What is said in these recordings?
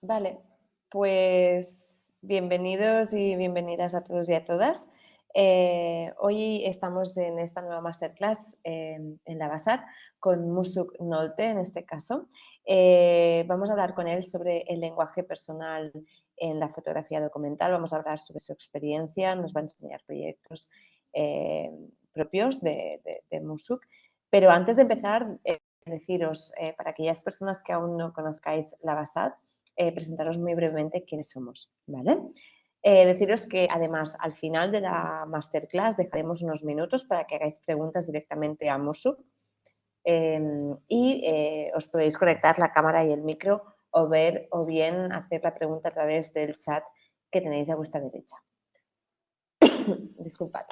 Vale, pues bienvenidos y bienvenidas a todos y a todas. Hoy estamos en esta nueva masterclass en la BASAT con Musuk Nolte en este caso. Vamos a hablar con él sobre el lenguaje personal en la fotografía documental. Vamos a hablar sobre su experiencia, nos va a enseñar proyectos eh, propios de Musuk. Pero antes de empezar, deciros, para aquellas personas que aún no conozcáis la BASAT, presentaros muy brevemente quiénes somos, ¿vale? Deciros que además al final de la masterclass dejaremos unos minutos para que hagáis preguntas directamente a Musuk y os podéis conectar la cámara y el micro o ver o bien hacer la pregunta a través del chat que tenéis a vuestra derecha. Disculpad.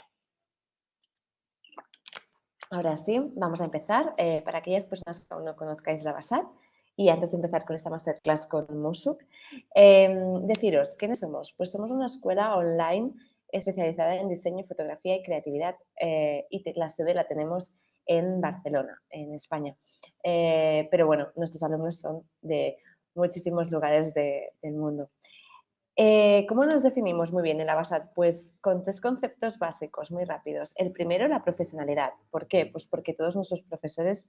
Ahora sí, vamos a empezar. Para aquellas personas que aún no conozcáis la BASAT, y antes de empezar con esta masterclass con Musuk, deciros, ¿quiénes somos? Pues somos una escuela online especializada en diseño, fotografía y creatividad y la sede la tenemos en Barcelona, en España. Pero bueno, nuestros alumnos son de muchísimos lugares del mundo. ¿Cómo nos definimos muy bien en la BASAT? Pues con tres conceptos básicos muy rápidos. El primero, la profesionalidad. ¿Por qué? Pues porque todos nuestros profesores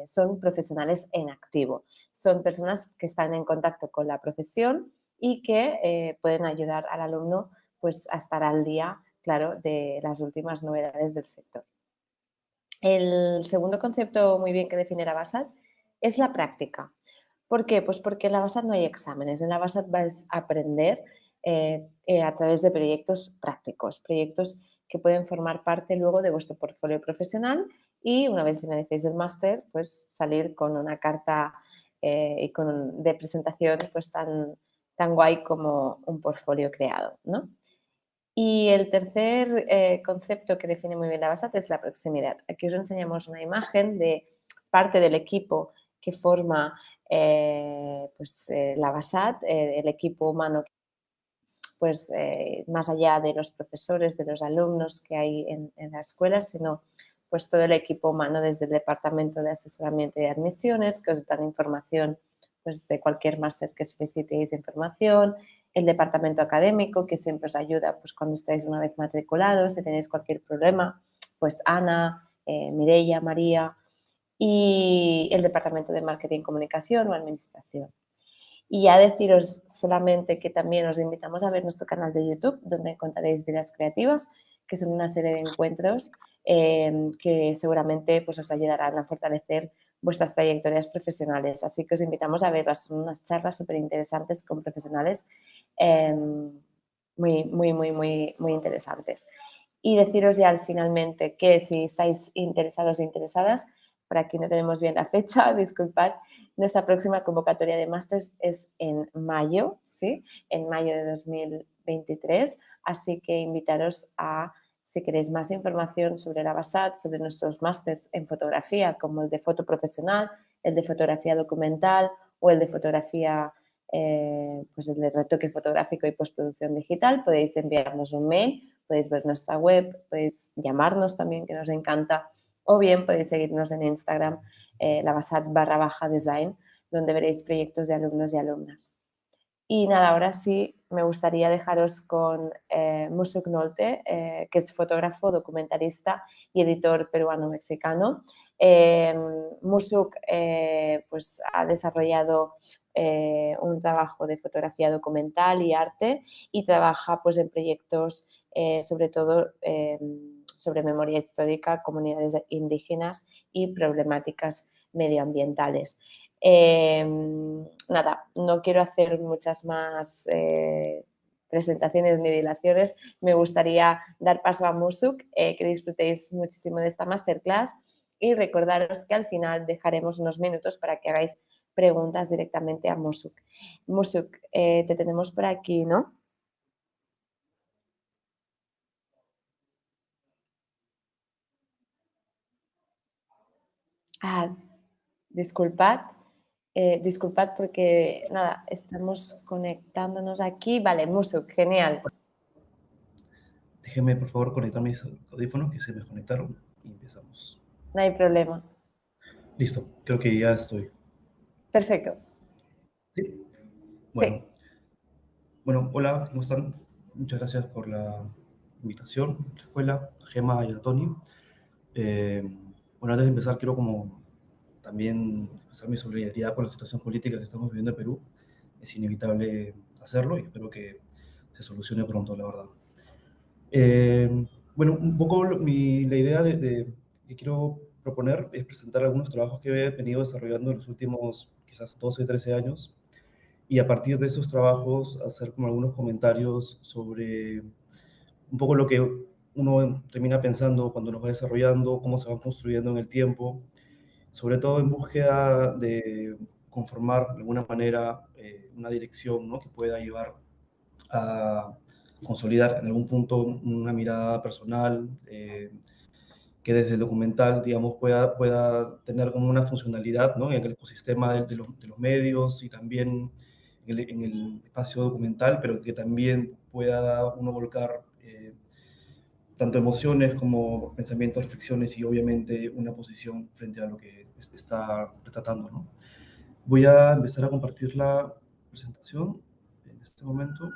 son profesionales en activo. Son personas que están en contacto con la profesión y que pueden ayudar al alumno pues, a estar al día, claro, de las últimas novedades del sector. El segundo concepto muy bien que define la BASAT es la práctica. ¿Por qué? Pues porque en la BASAT no hay exámenes. En la BASAT vais a aprender a través de proyectos prácticos, proyectos que pueden formar parte luego de vuestro portfolio profesional y una vez finalicéis el máster, pues salir con una carta de presentación pues tan guay como un portfolio creado, ¿no? Y el tercer concepto que define muy bien la BASAT es la proximidad. Aquí os enseñamos una imagen de parte del equipo que forma la BASAT, el equipo humano, pues más allá de los profesores, de los alumnos que hay en la escuela, sino pues todo el equipo humano desde el departamento de asesoramiento y admisiones que os dan información pues de cualquier máster que solicitéis de información, el departamento académico que siempre os ayuda pues cuando estáis una vez matriculados, si tenéis cualquier problema, pues Ana, Mireia, María y el departamento de marketing, comunicación o administración. Y ya deciros solamente que también os invitamos a ver nuestro canal de YouTube, donde encontraréis Vidas Creativas, que son una serie de encuentros que seguramente pues, os ayudarán a fortalecer vuestras trayectorias profesionales. Así que os invitamos a verlas, son unas charlas súper interesantes con profesionales muy interesantes. Y deciros ya finalmente que si estáis interesados e interesadas, por aquí no tenemos bien la fecha, disculpad, nuestra próxima convocatoria de másters es en mayo, ¿sí? En mayo de 2023, así que invitaros a, si queréis más información sobre la BASAT, sobre nuestros másters en fotografía, como el de foto profesional, el de fotografía documental o el de fotografía, pues el de retoque fotográfico y postproducción digital, podéis enviarnos un mail, podéis ver nuestra web, podéis llamarnos también, que nos encanta, o bien podéis seguirnos en Instagram, la BASAT_design, donde veréis proyectos de alumnos y alumnas. Y nada, ahora sí me gustaría dejaros con Musuk Nolte, que es fotógrafo, documentalista y editor peruano-mexicano. Musuk pues ha desarrollado un trabajo de fotografía documental y arte y trabaja pues en proyectos sobre todo sobre memoria histórica, comunidades indígenas y problemáticas medioambientales. Nada, no quiero hacer muchas más presentaciones ni dilaciones. Me gustaría dar paso a Musuk, que disfrutéis muchísimo de esta masterclass y recordaros que al final dejaremos unos minutos para que hagáis preguntas directamente a Musuk. Musuk, te tenemos por aquí, ¿no? Ah, disculpad. Disculpad porque, nada, estamos conectándonos aquí. Vale, Musuk, genial. Déjeme por favor conectar mis audífonos que se me desconectaron y empezamos. No hay problema. Listo, creo que ya estoy. Perfecto. ¿Sí? Bueno, Sí, bueno, hola, ¿cómo están? Muchas gracias por la invitación, la escuela, a Gemma y a Tony. Eh, bueno, antes de empezar, quiero como también expresar mi solidaridad con la situación política que estamos viviendo en Perú. Es inevitable hacerlo y espero que se solucione pronto, la verdad. Bueno, un poco la idea que quiero proponer es presentar algunos trabajos que he venido desarrollando en los últimos quizás 12, 13 años y a partir de esos trabajos hacer como algunos comentarios sobre un poco lo que uno termina pensando cuando nos va desarrollando, cómo se va construyendo en el tiempo, sobre todo en búsqueda de conformar de alguna manera una dirección, ¿no?, que pueda llevar a consolidar en algún punto una mirada personal, que desde el documental, digamos, pueda tener como una funcionalidad, ¿no?, en el ecosistema de los medios y también en el espacio documental, pero que también pueda uno volcar tanto emociones como pensamientos, reflexiones y obviamente una posición frente a lo que está retratando, ¿no? Voy a empezar a compartir la presentación en este momento.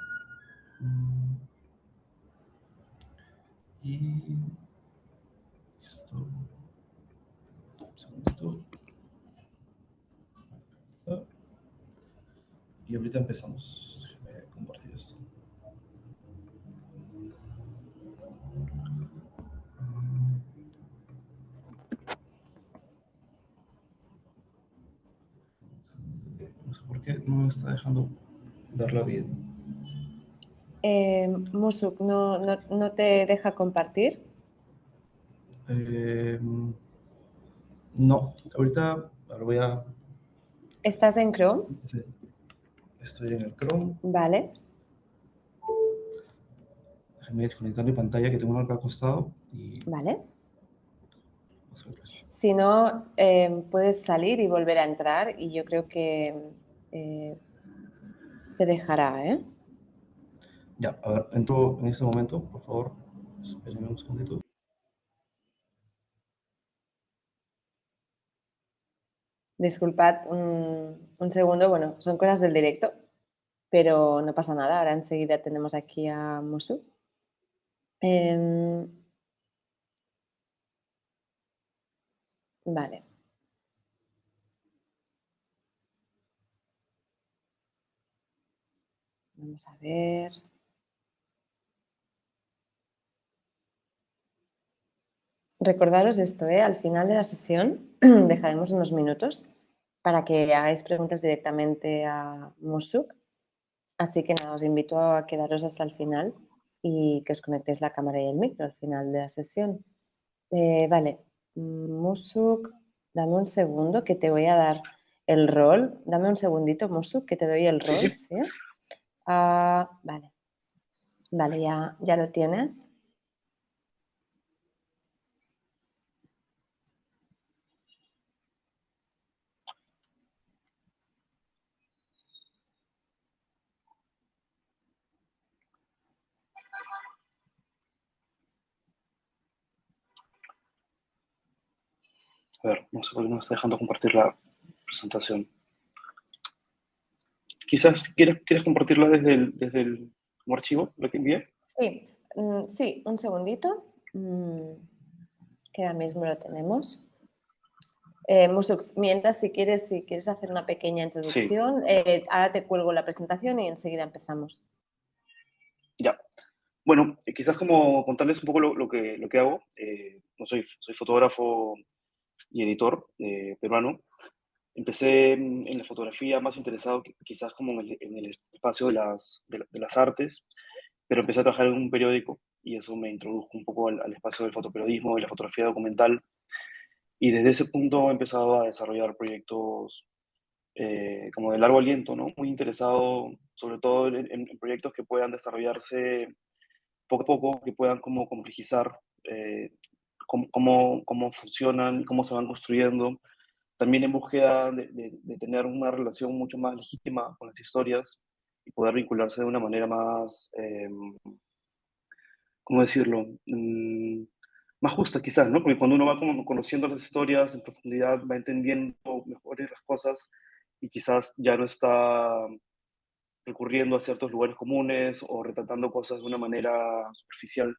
Mm, Y listo. Un segundito. Ah, y ahorita empezamos. Déjame compartir esto. No sé por qué no me está dejando verla bien. Musuk, ¿no te deja compartir? Eh, no, ahorita ahora voy a. ¿Estás en Chrome? Estoy en el Chrome. Vale, Déjame desconectar mi pantalla que tengo acá acostado y vale. vamos a ver eso. Si no, puedes salir y volver a entrar y yo creo que eh, te dejará, ¿eh? Ya, a ver, entro en este momento, por favor. Espérenme un segundito. Disculpad un segundo, bueno, son cosas del directo, pero no pasa nada. Ahora enseguida tenemos aquí a Musu. Em, vale, vamos a ver. Recordaros esto, ¿eh? Al final de la sesión dejaremos unos minutos para que hagáis preguntas directamente a Musuk. Así que nada, os invito a quedaros hasta el final y que os conectéis la cámara y el micro al final de la sesión. Vale, Musuk, dame un segundo que te voy a dar el rol. Dame un segundito, Musuk, que te doy el Sí, sí. rol, ¿sí? Vale, vale, ya lo tienes. A ver, no sé por qué no me está dejando compartir la presentación. Quizás quieres compartirla desde el como archivo, lo que envié. Sí, sí, un segundito, que ahora mismo lo tenemos. Musuk, mientras si quieres hacer una pequeña Sí, introducción, ahora te cuelgo la presentación y enseguida empezamos. ya. Bueno, quizás como contarles un poco lo que hago. No soy fotógrafo y editor peruano. Empecé en la fotografía más interesado quizás como en el espacio de las artes, pero empecé a trabajar en un periódico y eso me introdujo un poco al espacio del fotoperiodismo y la fotografía documental. Y desde ese punto he empezado a desarrollar proyectos como de largo aliento, ¿no? Muy interesado sobre todo en proyectos que puedan desarrollarse poco a poco, que puedan como complejizar eh, cómo funcionan, cómo se van construyendo, también en búsqueda de tener una relación mucho más legítima con las historias y poder vincularse de una manera más, ¿cómo decirlo? Más justa quizás, ¿no? Porque cuando uno va como conociendo las historias en profundidad, va entendiendo mejor las cosas y quizás ya no está recurriendo a ciertos lugares comunes o retratando cosas de una manera superficial.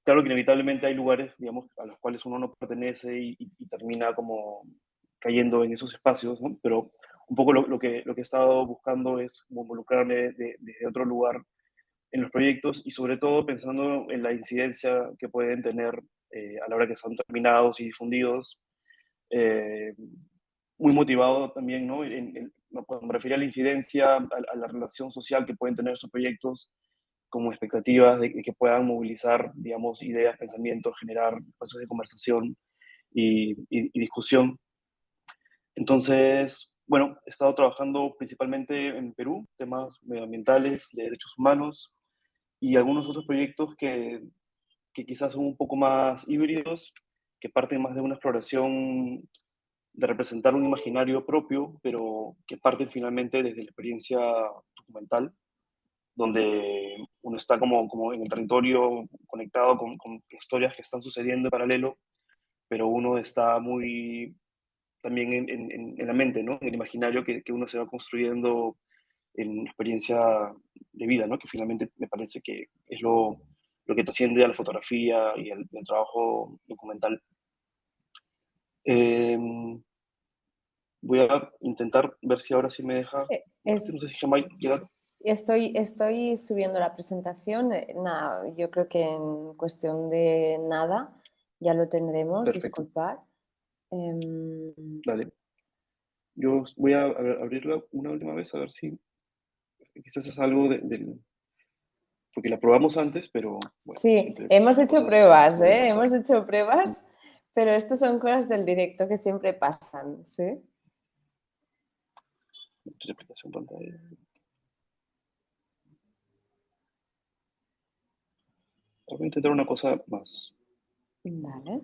Claro que inevitablemente hay lugares, digamos, a los cuales uno no pertenece y termina como cayendo en esos espacios, ¿no? Pero un poco lo que he estado buscando es como involucrarme desde otro lugar en los proyectos y sobre todo pensando en la incidencia que pueden tener a la hora que son terminados y difundidos. Eh, Muy motivado también, ¿no? Cuando me refiero a la incidencia, a la relación social que pueden tener esos proyectos, como expectativas de que puedan movilizar, digamos, ideas, pensamientos, generar espacios de conversación y discusión. Entonces, bueno, he estado trabajando principalmente en Perú, temas medioambientales, de derechos humanos y algunos otros proyectos que quizás son un poco más híbridos, que parten más de una exploración de representar un imaginario propio, pero que parten finalmente desde la experiencia documental, donde uno está como en el territorio conectado con historias que están sucediendo en paralelo, pero uno está muy también en la mente, ¿no? En el imaginario que uno se va construyendo en experiencia de vida, ¿no? Que finalmente me parece que es lo que trasciende a la fotografía y al trabajo documental. Eh, Voy a intentar ver si ahora sí me deja Es, compartir. No sé si Jamai quiera. estoy subiendo la presentación. Nada, yo creo que en cuestión de nada ya lo tendremos, Perfecto, disculpad. Em, dale. Yo voy a abrirla una última vez a ver si quizás es algo del. Porque la probamos antes, pero bueno, sí, siempre hemos estas hecho cosas pruebas, suelen ¿eh? pasar. Hemos hecho pruebas, pero esto son cosas del directo que siempre pasan, ¿sí? Multiplicación pantalla. Voy a intentar una cosa más. Vale.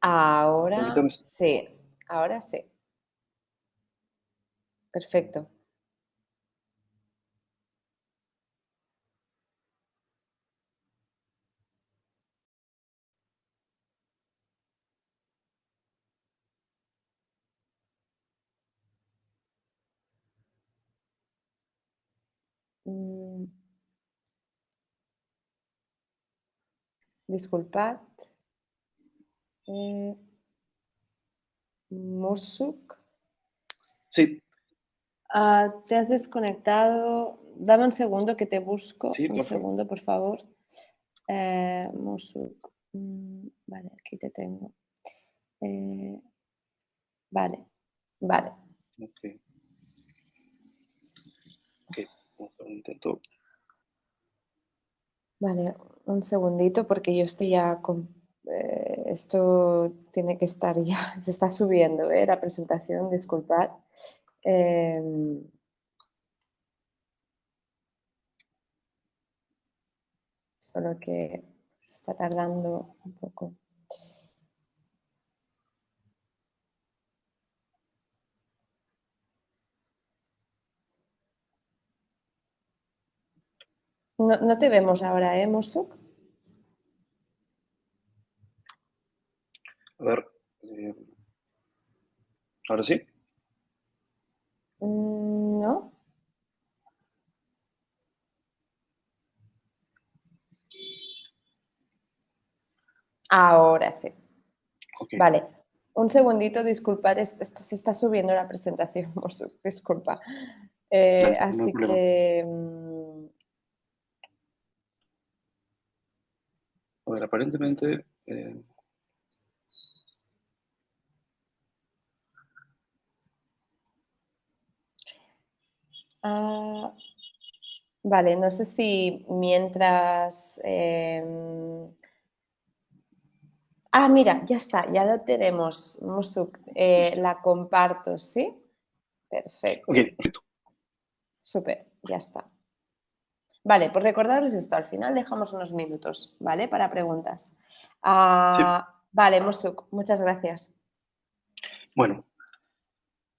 Ahora Ahorita me. sí, ahora sí. Perfecto. Mm, disculpad. Eh, Mursuk. Sí, Te has desconectado. Dame un segundo que te busco. sí, Un por favor. segundo, por favor. Mursuk. Vale, aquí te tengo. Eh, vale, vale. Ok, ok. Vamos a ver, intento. Vale, un segundito porque yo estoy ya con... esto tiene que estar ya, se está subiendo, la presentación, disculpad. Em, Solo que está tardando un poco. No, no te vemos ahora, Mosuk? A ver. eh, Ahora sí. No. Ahora sí. Ok, Vale. Un segundito, disculpad, se está subiendo la presentación, Mosuk, disculpa. dale, no hay Así problema. que... A ver, aparentemente. ah, vale, no sé si mientras... mira, ya está, ya lo tenemos, Mosuk. Listo. La comparto, ¿sí? Ok, Perfecto. perfecto. Súper, ya está. Vale, pues recordaros esto, al final dejamos unos minutos, ¿vale? Para preguntas. Sí, Vale, Mosuk, muchas gracias. bueno,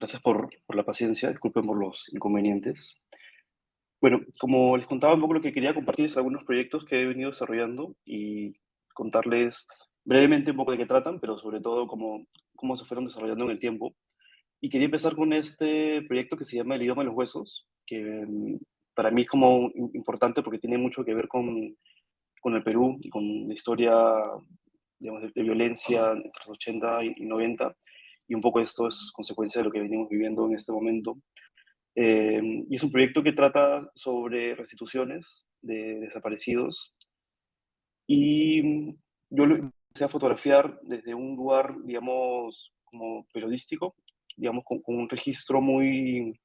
gracias por la paciencia. Disculpen por los inconvenientes. Bueno, como les contaba un poco, lo que quería compartir es algunos proyectos que he venido desarrollando y contarles brevemente un poco de qué tratan, pero sobre todo cómo se fueron desarrollando en el tiempo. Y quería empezar con este proyecto que se llama El idioma de los huesos, que para mí es como importante porque tiene mucho que ver con el Perú y con la historia, digamos, de violencia entre los 80 y 90. Y un poco esto es consecuencia de lo que venimos viviendo en este momento. Y es un proyecto que trata sobre restituciones de desaparecidos. Y yo lo empecé a fotografiar desde un lugar, digamos, como periodístico, digamos, con un registro muy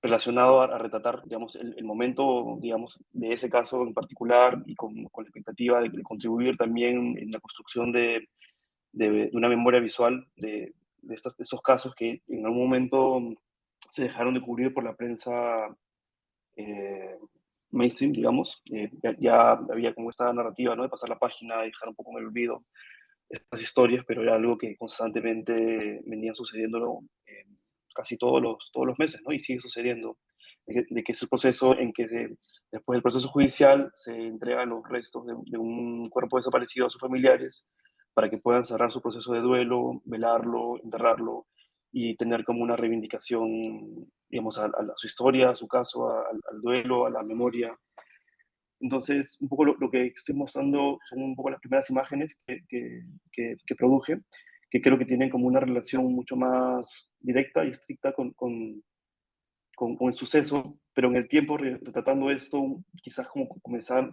relacionado a retratar, digamos, el momento, digamos, de ese caso en particular y con la expectativa de contribuir también en la construcción de una memoria visual de estos casos que en algún momento se dejaron de cubrir por la prensa eh, mainstream, digamos. Ya había como esta narrativa, ¿no? De pasar la página y dejar un poco en el olvido estas historias, pero era algo que constantemente venía sucediendo casi todos los meses, ¿no? Y sigue sucediendo. De que es el proceso en que después del proceso judicial se entregan los restos de un cuerpo desaparecido a sus familiares para que puedan cerrar su proceso de duelo, velarlo, enterrarlo y tener como una reivindicación, digamos, a su historia, a su caso, al duelo, a la memoria. Entonces, un poco lo que estoy mostrando son un poco las primeras imágenes que produje, que creo que tienen como una relación mucho más directa y estricta con el suceso, pero en el tiempo retratando esto, quizás como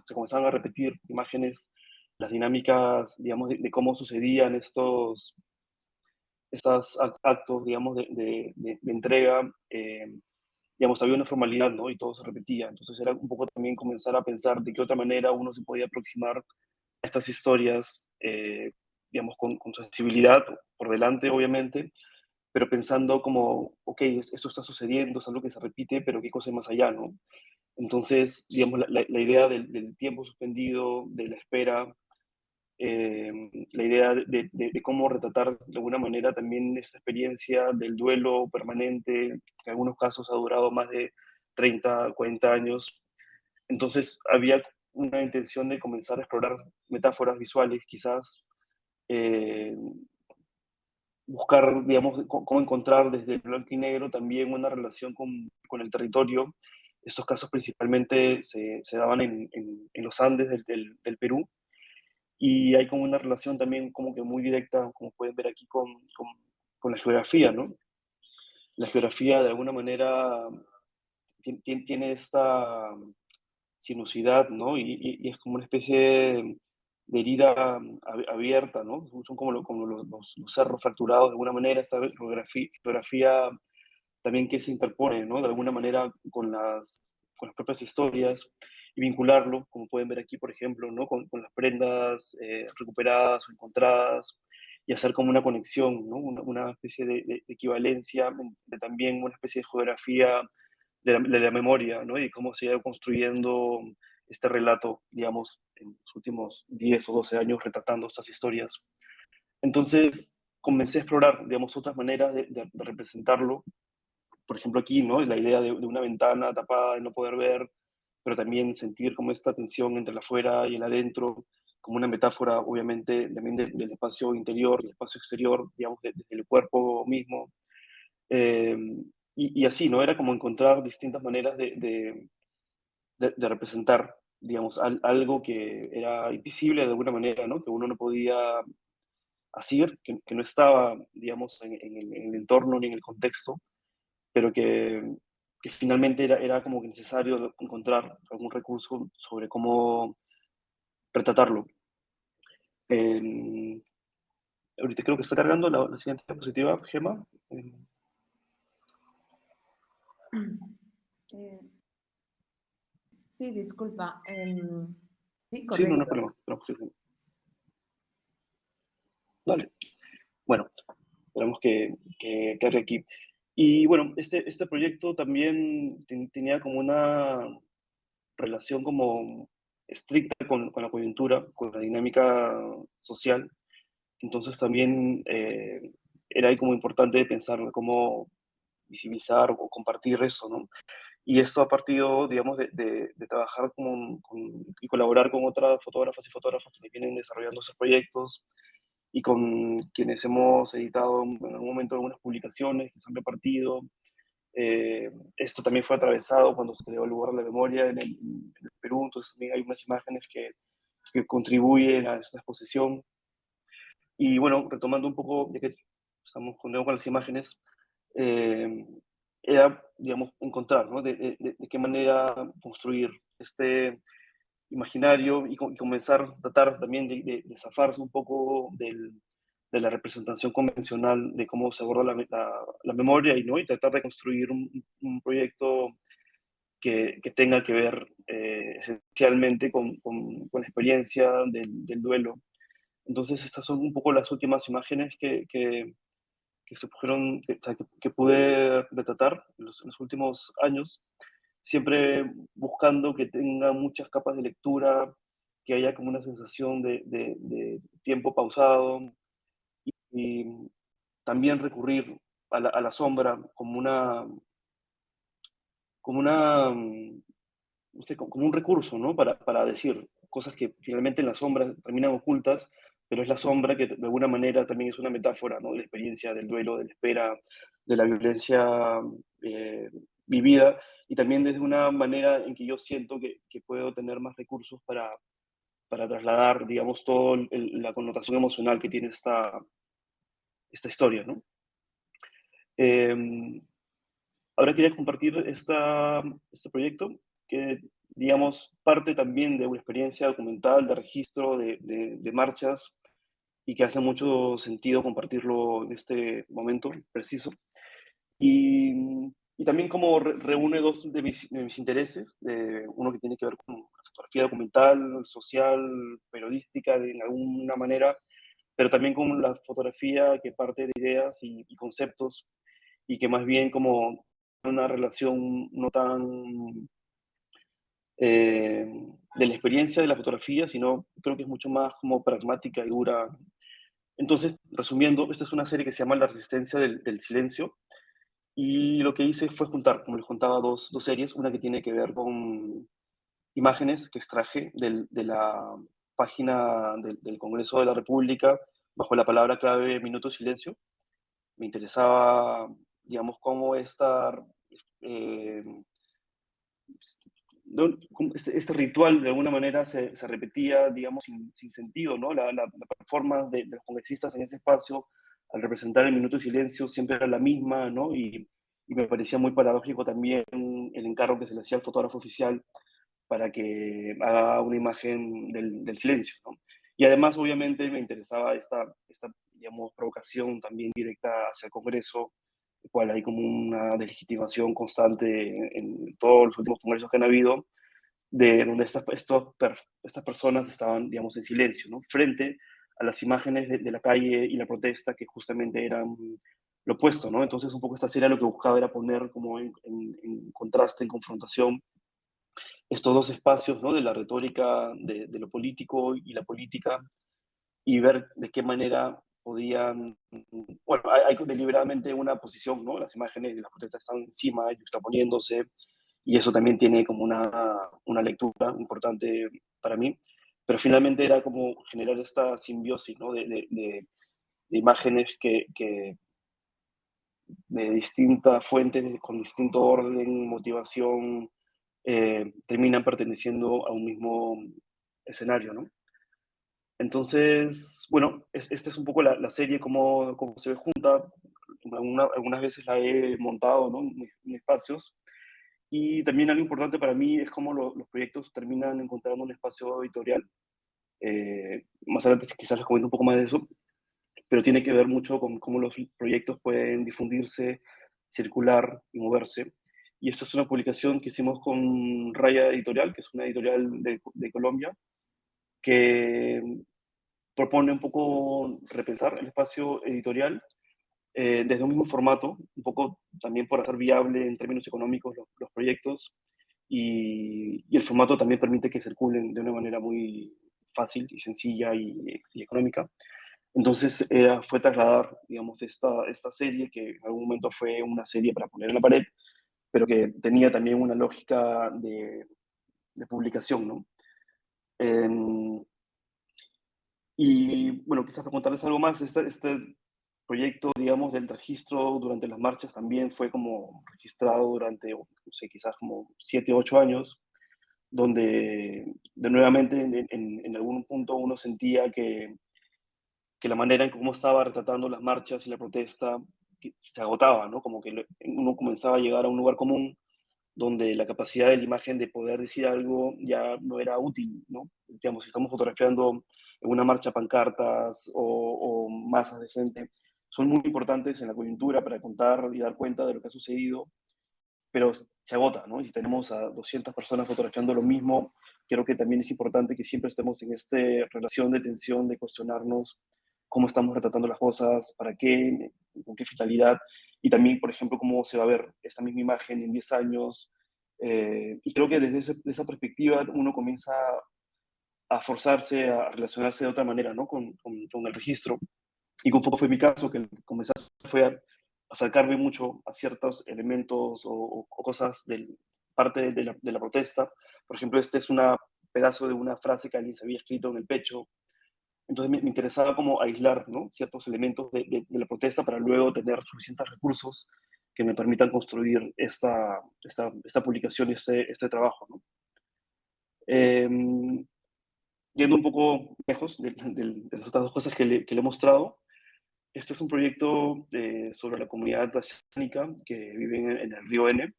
se comenzaban a repetir imágenes, las dinámicas, digamos, de cómo sucedían estos actos, digamos, de entrega. Digamos, había una formalidad, ¿no? Y todo se repetía. Entonces era un poco también comenzar a pensar de qué otra manera uno se podía aproximar a estas historias, digamos, con sensibilidad por delante, obviamente, pero pensando como, ok, esto está sucediendo, es algo que se repite, pero qué cosa hay más allá, ¿no? Entonces, digamos, la idea del tiempo suspendido, de la espera, la idea de cómo retratar de alguna manera también esta experiencia del duelo permanente, que en algunos casos ha durado más de 30, 40 años. Entonces había una intención de comenzar a explorar metáforas visuales, quizás eh, buscar, digamos, cómo encontrar desde el blanco y negro también una relación con el territorio. Estos casos principalmente se daban en los Andes del Perú, y hay como una relación también como que muy directa, como pueden ver aquí, con la geografía, ¿no? La geografía de alguna manera tiene esta sinuosidad, ¿no? Y es como una especie de herida abierta, ¿no? Son como, como los cerros fracturados de alguna manera, esta geografía también que se interpone, ¿no? De alguna manera con las propias historias y vincularlo, como pueden ver aquí, por ejemplo, ¿no? Con las prendas recuperadas o encontradas y hacer como una conexión, ¿no? Una especie de equivalencia, de también una especie de geografía de la memoria, ¿no? Y cómo se ha ido construyendo este relato, digamos, en los últimos 10 o 12 años retratando estas historias. Entonces, comencé a explorar, digamos, otras maneras de representarlo. Por ejemplo, aquí, ¿no? La idea de una ventana tapada y no poder ver, pero también sentir como esta tensión entre el afuera y el adentro, como una metáfora, obviamente, también del espacio interior, del espacio exterior, digamos, desde el cuerpo mismo. Eh, y así, ¿no? Era como encontrar distintas maneras de representar, digamos, algo que era invisible de alguna manera, ¿no? Que uno no podía asir, que no estaba, digamos, en el entorno ni en el contexto, pero que finalmente era como que necesario encontrar algún recurso sobre cómo retratarlo. Eh, ahorita creo que está cargando la siguiente diapositiva, Gemma. Eh, sí, disculpa. Sí, Sí, no, no hay correcto. problema. Vale. Bueno, esperamos que cargue aquí. Y bueno, este proyecto también tenía como una relación como estricta con la coyuntura, con la dinámica social. Entonces también era ahí como importante pensar cómo visibilizar o compartir eso, ¿no? Y esto ha partido, digamos, de trabajar y colaborar con otras fotógrafas y fotógrafos que vienen desarrollando esos proyectos y con quienes hemos editado en algún momento algunas publicaciones que se han repartido. Esto también fue atravesado cuando se creó el lugar de la memoria en el Perú, entonces también hay unas imágenes que contribuyen a esta exposición. Y bueno, retomando un poco, ya que estamos con las imágenes, eh, era, digamos, encontrar, ¿no? De qué manera construir este imaginario y comenzar a tratar también de zafarse un poco de la representación convencional de cómo se aborda la memoria y, ¿no? Y tratar de construir un proyecto que tenga que ver esencialmente con la experiencia del duelo. Entonces, estas son un poco las últimas imágenes que se pudieron, o sea, que pude retratar en los últimos años, siempre buscando que tenga muchas capas de lectura, que haya como una sensación de tiempo pausado y también recurrir a la sombra como una, no sé, como un recurso, ¿no? Para decir cosas que finalmente en la sombra terminan ocultas, pero es la sombra que de alguna manera también es una metáfora, ¿no? De la experiencia del duelo, de la espera, de la violencia eh, vivida, y también desde una manera en que yo siento que puedo tener más recursos para trasladar, digamos, toda la connotación emocional que tiene esta historia, ¿no? Eh, Ahora quería compartir este proyecto que, digamos, parte también de una experiencia documental de registro de marchas y que hace mucho sentido compartirlo en este momento preciso. Y también como reúne dos de mis intereses, uno que tiene que ver con la fotografía documental, social, periodística de alguna manera, pero también con la fotografía que parte de ideas y conceptos y que más bien como una relación no tan de la experiencia de la fotografía, sino creo que es mucho más como pragmática y dura. Entonces, resumiendo, esta es una serie que se llama La Resistencia del Silencio y lo que hice fue juntar, como les contaba, dos series, una que tiene que ver con imágenes que extraje de la página del Congreso de la República bajo la palabra clave Minuto Silencio. Me interesaba, digamos, cómo eh, este ritual de alguna manera se repetía, digamos, sin sentido, ¿no? La performance de los congresistas en ese espacio, al representar el minuto de silencio, siempre era la misma, ¿no? Y me parecía muy paradójico también el encargo que se le hacía al fotógrafo oficial para que haga una imagen del silencio, ¿no? Y además, obviamente, me interesaba digamos, provocación también directa hacia el Congreso, el cual hay como una deslegitimación constante en todos los últimos congresos que han habido, de donde estas personas estaban, digamos, en silencio, ¿no? Frente a las imágenes de la calle y la protesta que justamente eran lo opuesto, ¿no? Entonces, un poco esta serie lo que buscaba era poner como en contraste, en confrontación, estos dos espacios, ¿no? De la retórica de lo político y la política, y ver de qué manera podían, bueno, hay deliberadamente una posición, ¿no? Las imágenes de las protestas están encima, juxtaponiéndose, y eso también tiene como una lectura importante para mí, pero finalmente era como generar esta simbiosis, ¿no? De imágenes que de distintas fuentes, con distinto orden, motivación, terminan perteneciendo a un mismo escenario, ¿no? Entonces, bueno, esta es un poco la serie, cómo se ve junta. Algunas veces la he montado, ¿no? En espacios. Y también algo importante para mí es cómo los proyectos terminan encontrando un espacio editorial. Más adelante quizás les comento un poco más de eso, pero tiene que ver mucho con cómo los proyectos pueden difundirse, circular y moverse. Y esta es una publicación que hicimos con Raya Editorial, que es una editorial de Colombia, que propone un poco repensar el espacio editorial desde un mismo formato, un poco también por hacer viable en términos económicos los proyectos y el formato también permite que circulen de una manera muy fácil y sencilla y económica. Entonces fue trasladar, digamos, esta serie que en algún momento fue una serie para poner en la pared, pero que tenía también una lógica de publicación, ¿no? En, Y bueno, quizás para contarles algo más, este proyecto, digamos, del registro durante las marchas también fue como registrado durante, no sé, quizás como 7 u 8 años, donde de nuevamente en algún punto uno sentía que la manera en cómo estaba retratando las marchas y la protesta se agotaba, ¿no? Como que uno comenzaba a llegar a un lugar común donde la capacidad de la imagen de poder decir algo ya no era útil, ¿no? Digamos, si estamos fotografiando en una marcha pancartas o masas de gente, son muy importantes en la coyuntura para contar y dar cuenta de lo que ha sucedido, pero se agota, ¿no? Y si tenemos a 200 personas fotografiando lo mismo, creo que también es importante que siempre estemos en esta relación de tensión, de cuestionarnos cómo estamos retratando las cosas, para qué, con qué finalidad, y también, por ejemplo, cómo se va a ver esta misma imagen en 10 años. Y creo que desde esa perspectiva uno comienza a forzarse a relacionarse de otra manera, ¿no? Con el registro. Y un poco fue mi caso, que comencé fue a acercarme mucho a ciertos elementos o cosas del parte de la protesta. Por ejemplo, este es un pedazo de una frase que alguien se había escrito en el pecho. Entonces me interesaba como aislar, ¿no?, ciertos elementos de la protesta para luego tener suficientes recursos que me permitan construir esta publicación y este trabajo, ¿no? Eh, Yendo un poco lejos de las otras dos cosas que le he mostrado, este es un proyecto sobre la comunidad asiática que vive en el río N.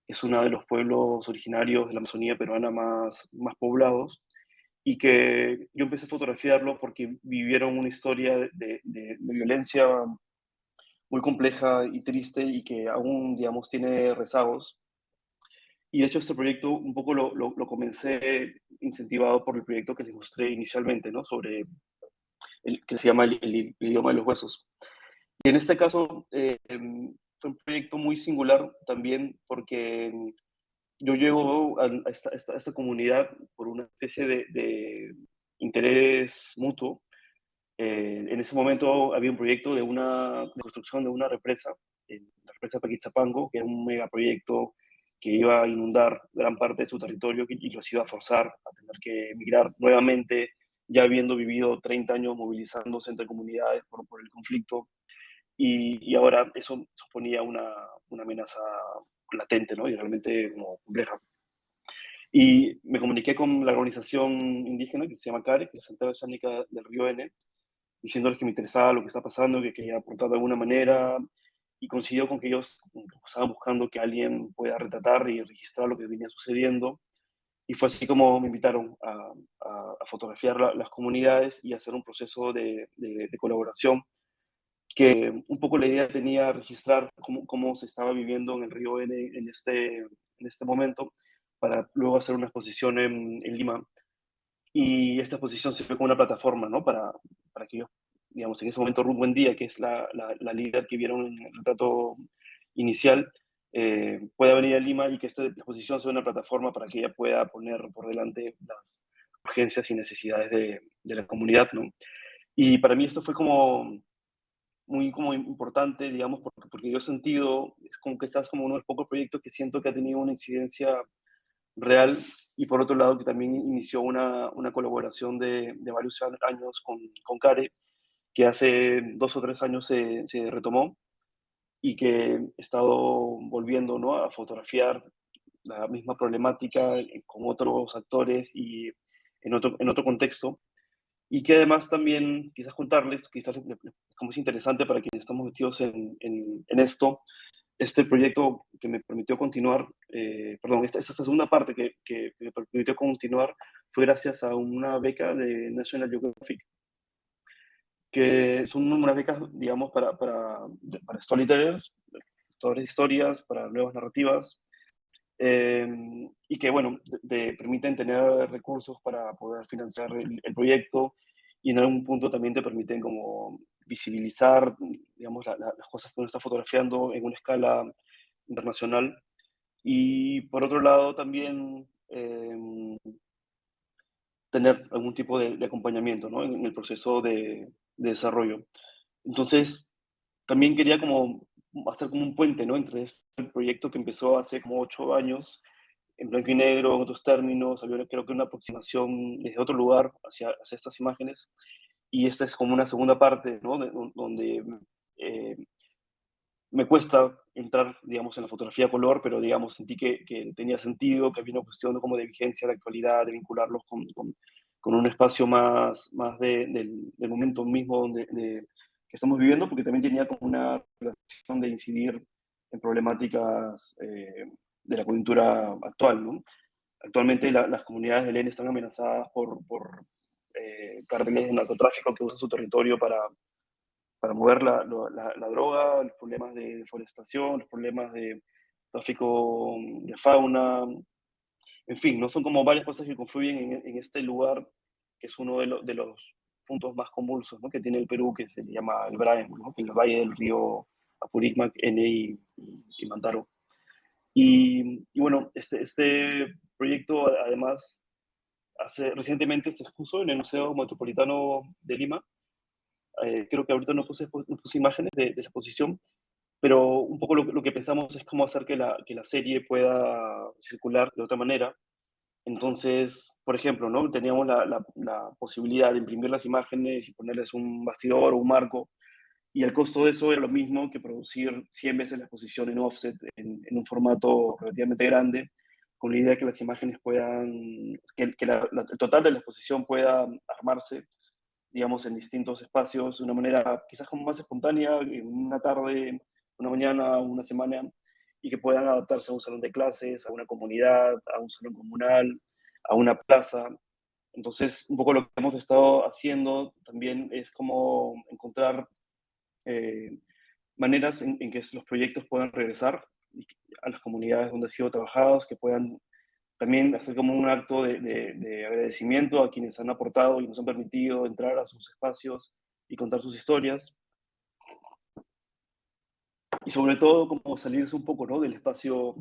Es uno de los pueblos originarios de la Amazonía peruana más poblados, y que yo empecé a fotografiarlo porque vivieron una historia de violencia muy compleja y triste y que aún, digamos, tiene rezagos. Y de hecho este proyecto un poco lo comencé incentivado por el proyecto que les mostré inicialmente, ¿no? Sobre que se llama el idioma de los huesos. Y en este caso fue un proyecto muy singular también porque yo llego a esta comunidad por una especie de interés mutuo. En ese momento había un proyecto de construcción de una represa, la represa Paquitzapango, que era un megaproyecto que iba a inundar gran parte de su territorio y los iba a forzar a tener que emigrar nuevamente, ya habiendo vivido 30 años movilizándose entre comunidades por el conflicto, y ahora eso suponía una amenaza latente, ¿no? Y realmente como compleja. Y me comuniqué con la organización indígena que se llama CARE, que es la Central Oceánica del Río N, diciéndoles que me interesaba lo que está pasando, que quería aportar de alguna manera, y coincidió con que ellos estaban buscando que alguien pueda retratar y registrar lo que venía sucediendo. Y fue así como me invitaron a fotografiar las comunidades y hacer un proceso de colaboración, que un poco la idea tenía registrar cómo se estaba viviendo en el río N en este momento, para luego hacer una exposición en Lima. Y esta exposición sirve como una plataforma, ¿no? Para que ellos, digamos, en ese momento Ruth Buendía, que es la líder que vieron en el retrato inicial, pueda venir a Lima y que esta exposición sea una plataforma para que ella pueda poner por delante las urgencias y necesidades de la comunidad, ¿no? Y para mí esto fue como muy como importante, digamos, porque yo he sentido, es como que estás como uno de los pocos proyectos que siento que ha tenido una incidencia real, y por otro lado que también inició una colaboración de varios años con CARE, que hace 2 o 3 años se retomó, y que he estado volviendo, ¿no?, a fotografiar la misma problemática con otros actores y en otro contexto, y que además también quizás contarles, quizás como es interesante para quienes estamos metidos en esto, este proyecto que me permitió continuar, perdón, esta segunda parte que me permitió continuar fue gracias a una beca de National Geographic, que son unas becas, digamos, para storytellers, autores de historias, para nuevas narrativas, eh, y que, bueno, permiten tener recursos para poder financiar el proyecto, y en algún punto también te permiten como visibilizar, digamos, las cosas que uno está fotografiando en una escala internacional. Y por otro lado también tener algún tipo de acompañamiento, ¿no?, en el proceso de desarrollo. Entonces, también quería como hacer como un puente, ¿no?, entre este proyecto que empezó hace como 8 años, en blanco y negro, en otros términos, había creo que una aproximación desde otro lugar hacia estas imágenes, y esta es como una segunda parte, ¿no? Donde eh, me cuesta entrar, digamos, en la fotografía a color, pero, digamos, sentí que tenía sentido, que había una cuestión como de vigencia de actualidad, de vincularlos con un espacio más del momento mismo que estamos viviendo, porque también tenía como una relación de incidir en problemáticas de la coyuntura actual, ¿no? Actualmente las comunidades de Lene están amenazadas por cárteles de narcotráfico que usan su territorio para mover la droga, los problemas de deforestación, los problemas de tráfico de fauna, en fin, no son como varias cosas que confluyen en este lugar que es uno de los puntos más convulsos, ¿no? Que tiene el Perú, que se le llama el Braem, ¿no? Que es el valle del río Apurímac, Ene y Mantaro. Y bueno, este proyecto además recientemente se expuso en el Museo Metropolitano de Lima. Creo que ahorita no puse imágenes de la exposición, pero un poco lo que pensamos es cómo hacer que la serie pueda circular de otra manera. Entonces, por ejemplo, ¿no? Teníamos la posibilidad de imprimir las imágenes y ponerles un bastidor o un marco, y el costo de eso era lo mismo que producir 100 veces la exposición en offset, en un formato relativamente grande, con la idea de que las imágenes puedan, el total de la exposición pueda armarse, digamos, en distintos espacios de una manera quizás como más espontánea, en una tarde, una mañana, una semana, y que puedan adaptarse a un salón de clases, a una comunidad, a un salón comunal, a una plaza. Entonces, un poco lo que hemos estado haciendo también es como encontrar eh, maneras en que los proyectos puedan regresar a las comunidades donde han sido trabajados, que puedan también hacer como un acto de agradecimiento a quienes han aportado y nos han permitido entrar a sus espacios y contar sus historias. Y sobre todo, como salirse un poco, ¿no? Del espacio,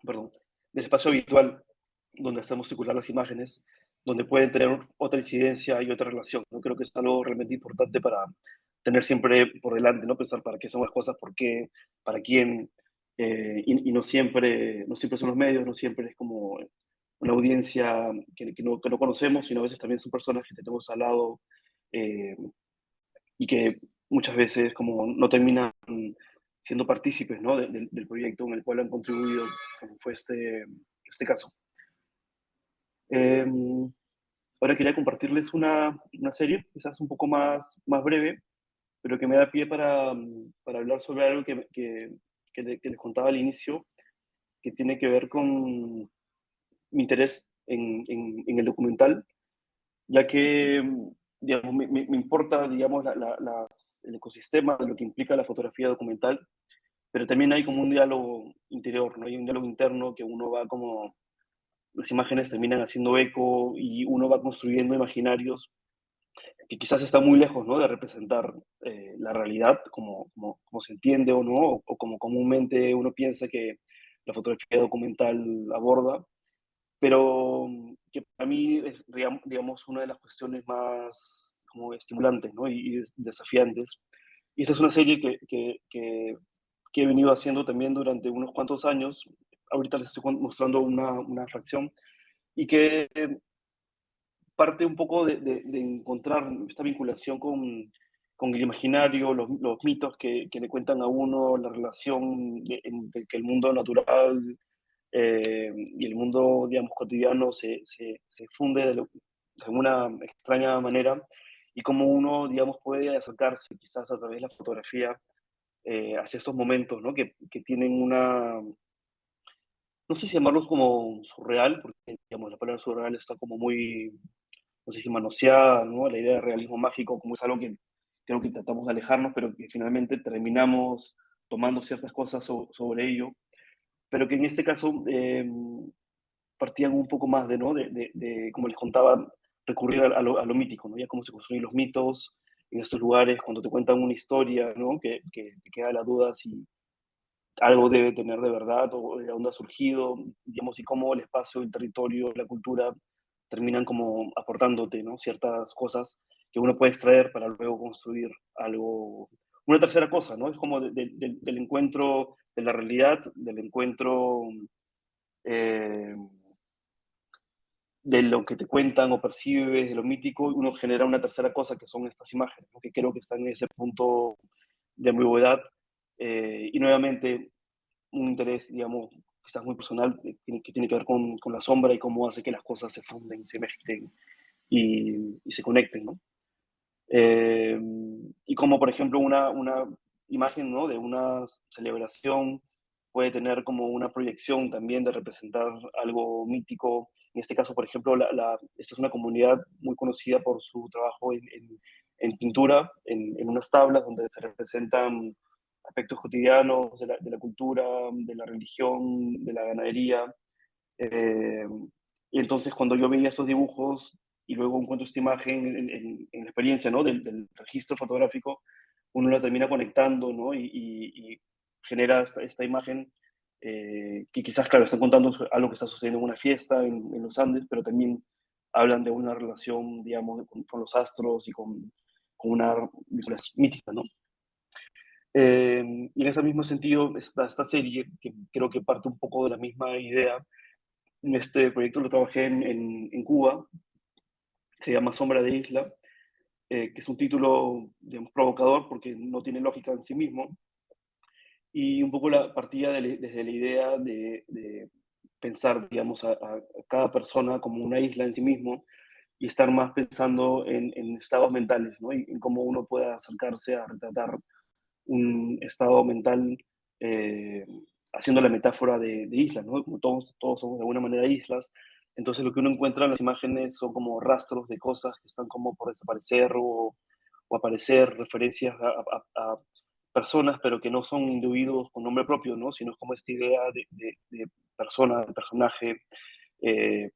perdón, del espacio habitual donde hacemos circular las imágenes, donde pueden tener otra incidencia y otra relación. ¿No? Creo que es algo realmente importante para tener siempre por delante, ¿no? Pensar para qué son las cosas, por qué, para quién, y no siempre son los medios, no siempre es como una audiencia que no conocemos, sino a veces también son personas que tenemos al lado eh, y que muchas veces como no terminan siendo partícipes, ¿no? Del proyecto en el cual han contribuido, como fue este caso. Eh, Ahora quería compartirles una serie, quizás un poco más breve, pero que me da pie para hablar sobre algo que les contaba al inicio, que tiene que ver con mi interés en el documental, ya que, digamos, me importa, digamos, el ecosistema de lo que implica la fotografía documental, pero también hay como un diálogo interior, ¿no? Hay un diálogo interno que uno va como, las imágenes terminan haciendo eco y uno va construyendo imaginarios que quizás están muy lejos, ¿no? De representar la realidad como se entiende o no, o como comúnmente uno piensa que la fotografía documental aborda, pero que para mí es, digamos, una de las cuestiones más como estimulantes, ¿no? Y desafiantes. Y esta es una serie que he venido haciendo también durante unos cuantos años. Ahorita les estoy mostrando una fracción y que parte un poco de encontrar esta vinculación con el imaginario, los mitos que le cuentan a uno, la relación de que el mundo natural y el mundo, digamos, cotidiano se funde de alguna extraña manera, y cómo uno, digamos, puede acercarse quizás a través de la fotografía hacia estos momentos, ¿no? Que tienen una, no sé si llamarlos como surreal, porque, digamos, la palabra surreal está como muy, no sé si manoseada, ¿no? La idea de realismo mágico como es algo que creo que tratamos de alejarnos, pero que finalmente terminamos tomando ciertas cosas sobre ello, pero que en este caso partían un poco más de, ¿no? Como les contaba, recurrir a lo mítico, ¿no? Ya cómo se construyen los mitos en estos lugares, cuando te cuentan una historia, ¿no? Que te queda la duda si algo debe tener de verdad o de dónde ha surgido, digamos, y cómo el espacio, el territorio, la cultura terminan como aportándote, ¿no? Ciertas cosas que uno puede extraer para luego construir algo una tercera cosa, ¿no? Es como del encuentro de la realidad, del encuentro eh, de lo que te cuentan o percibes, de lo mítico, uno genera una tercera cosa que son estas imágenes, ¿no? Que creo que están en ese punto de ambigüedad. Y nuevamente, un interés, digamos, quizás muy personal, que tiene que ver con la sombra y cómo hace que las cosas se funden, se mezclen y se conecten, ¿no? Eh, y como, por ejemplo, una imagen, ¿no? De una celebración puede tener como una proyección también de representar algo mítico. En este caso, por ejemplo, esta es una comunidad muy conocida por su trabajo en pintura, en unas tablas donde se representan aspectos cotidianos de la cultura, de la religión, de la ganadería. Eh, y entonces cuando yo veía esos dibujos y luego encuentro esta imagen en la experiencia, ¿no? Del registro fotográfico, uno la termina conectando, ¿no? Y genera esta imagen que quizás, claro, están contando algo que está sucediendo en una fiesta en los Andes, pero también hablan de una relación, digamos, con los astros y con una vinculación mítica, ¿no? Y en ese mismo sentido, esta serie, que creo que parte un poco de la misma idea, este proyecto lo trabajé en Cuba, se llama Sombra de Isla, que es un título, digamos, provocador porque no tiene lógica en sí mismo, y un poco la partida desde la idea de pensar, digamos, a cada persona como una isla en sí mismo y estar más pensando en estados mentales, ¿no? Y en cómo uno puede acercarse a retratar un estado mental eh, haciendo la metáfora de islas, ¿no? Como todos somos de alguna manera islas, entonces lo que uno encuentra en las imágenes son como rastros de cosas que están como por desaparecer o aparecer, referencias a personas, pero que no son individuos con nombre propio, ¿no? Sino es como esta idea de persona, de personaje.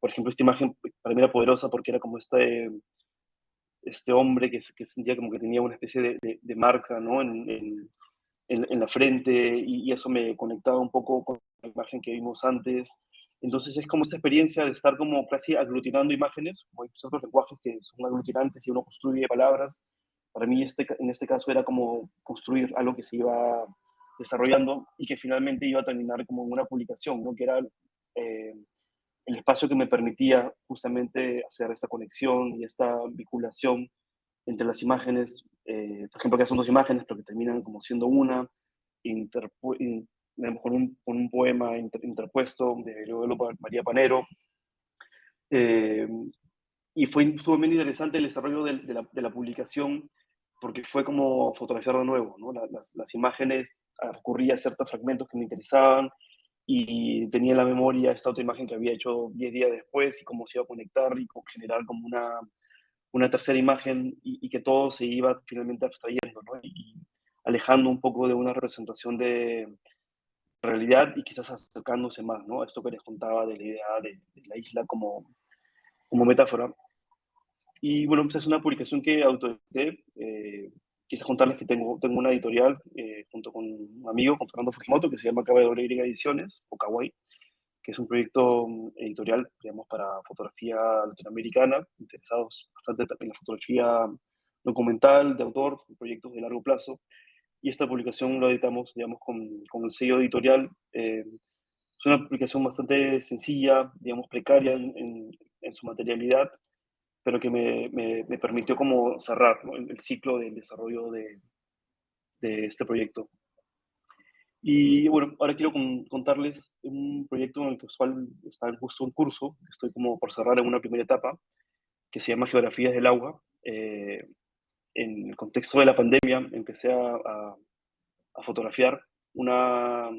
Por ejemplo, esta imagen para mí era poderosa porque era como este hombre que sentía como que tenía una especie de marca, ¿no? En la frente y eso me conectaba un poco con la imagen que vimos antes. Entonces es como esta experiencia de estar como casi aglutinando imágenes, como hay otros lenguajes que son aglutinantes y uno construye palabras. Para mí en este caso era como construir algo que se iba desarrollando y que finalmente iba a terminar como en una publicación, ¿no? Que era el espacio que me permitía justamente hacer esta conexión y esta vinculación entre las imágenes, por ejemplo, que son dos imágenes, pero que terminan como siendo una, a lo mejor con un poema interpuesto de Leopoldo María Panero. Eh, y estuvo bien interesante el desarrollo de la publicación, porque fue como fotografiar de nuevo, ¿no? Las imágenes, recurría a ciertos fragmentos que me interesaban y tenía en la memoria esta otra imagen que había hecho 10 días después y cómo se iba a conectar y cómo generar como una tercera imagen y que todo se iba finalmente abstrayendo, ¿no? Y alejando un poco de una representación de realidad y quizás acercándose más, ¿no? A esto que les contaba de la idea de la isla como metáfora. Y bueno, pues es una publicación que autoedité. Quise contarles que tengo una editorial junto con un amigo, con Fernando Fujimoto, que se llama KWY Ediciones, o Kawaii, que es un proyecto editorial, digamos, para fotografía latinoamericana, interesados bastante en la fotografía documental, de autor, proyectos de largo plazo. Y esta publicación lo editamos, digamos, con el sello editorial. Es una publicación bastante sencilla, digamos, precaria en su materialidad, pero que me permitió como cerrar, ¿no? el ciclo del desarrollo de este proyecto. Y bueno, ahora quiero contarles un proyecto en el que está justo en curso, estoy como por cerrar en una primera etapa, que se llama Geografías del Agua. En el contexto de la pandemia empecé a fotografiar una...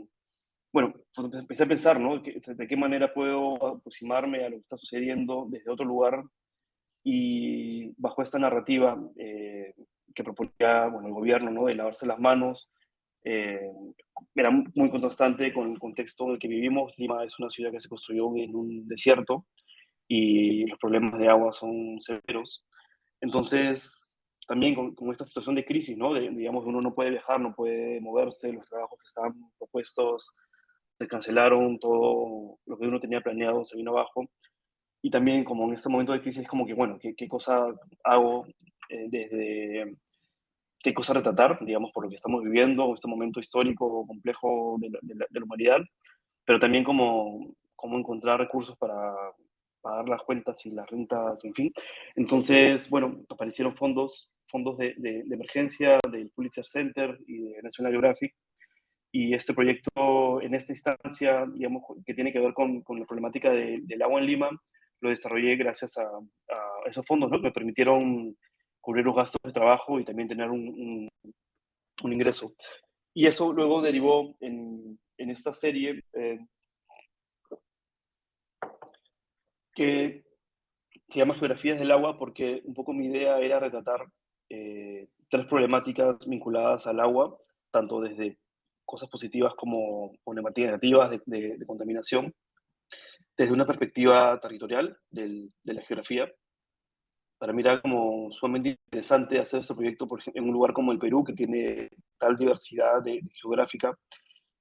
Bueno, empecé a pensar, ¿no? De qué manera puedo aproximarme a lo que está sucediendo desde otro lugar y bajo esta narrativa que proponía, bueno, el gobierno, ¿no? De lavarse las manos, eh, era muy contrastante con el contexto en el que vivimos. Lima es una ciudad que se construyó en un desierto y los problemas de agua son severos. Entonces, también con esta situación de crisis, ¿no? Digamos, uno no puede viajar, no puede moverse, los trabajos que estaban propuestos se cancelaron, todo lo que uno tenía planeado se vino abajo. Y también como en este momento de crisis, como que, bueno, ¿qué cosa hago desde qué hay cosas a retratar, digamos, por lo que estamos viviendo, este momento histórico complejo de la humanidad, pero también cómo encontrar recursos para pagar las cuentas y las rentas, en fin. Entonces, bueno, aparecieron fondos de emergencia del Pulitzer Center y de National Geographic, y este proyecto en esta instancia, digamos, que tiene que ver con la problemática del agua en Lima, lo desarrollé gracias a esos fondos, ¿no? Que me permitieron cubrir los gastos de trabajo y también tener un ingreso. Y eso luego derivó en esta serie que se llama Geografías del Agua, porque un poco mi idea era retratar tres problemáticas vinculadas al agua, tanto desde cosas positivas como problemáticas negativas de contaminación, desde una perspectiva territorial de la geografía. Para mí era como sumamente interesante hacer este proyecto, por ejemplo, en un lugar como el Perú, que tiene tal diversidad geográfica,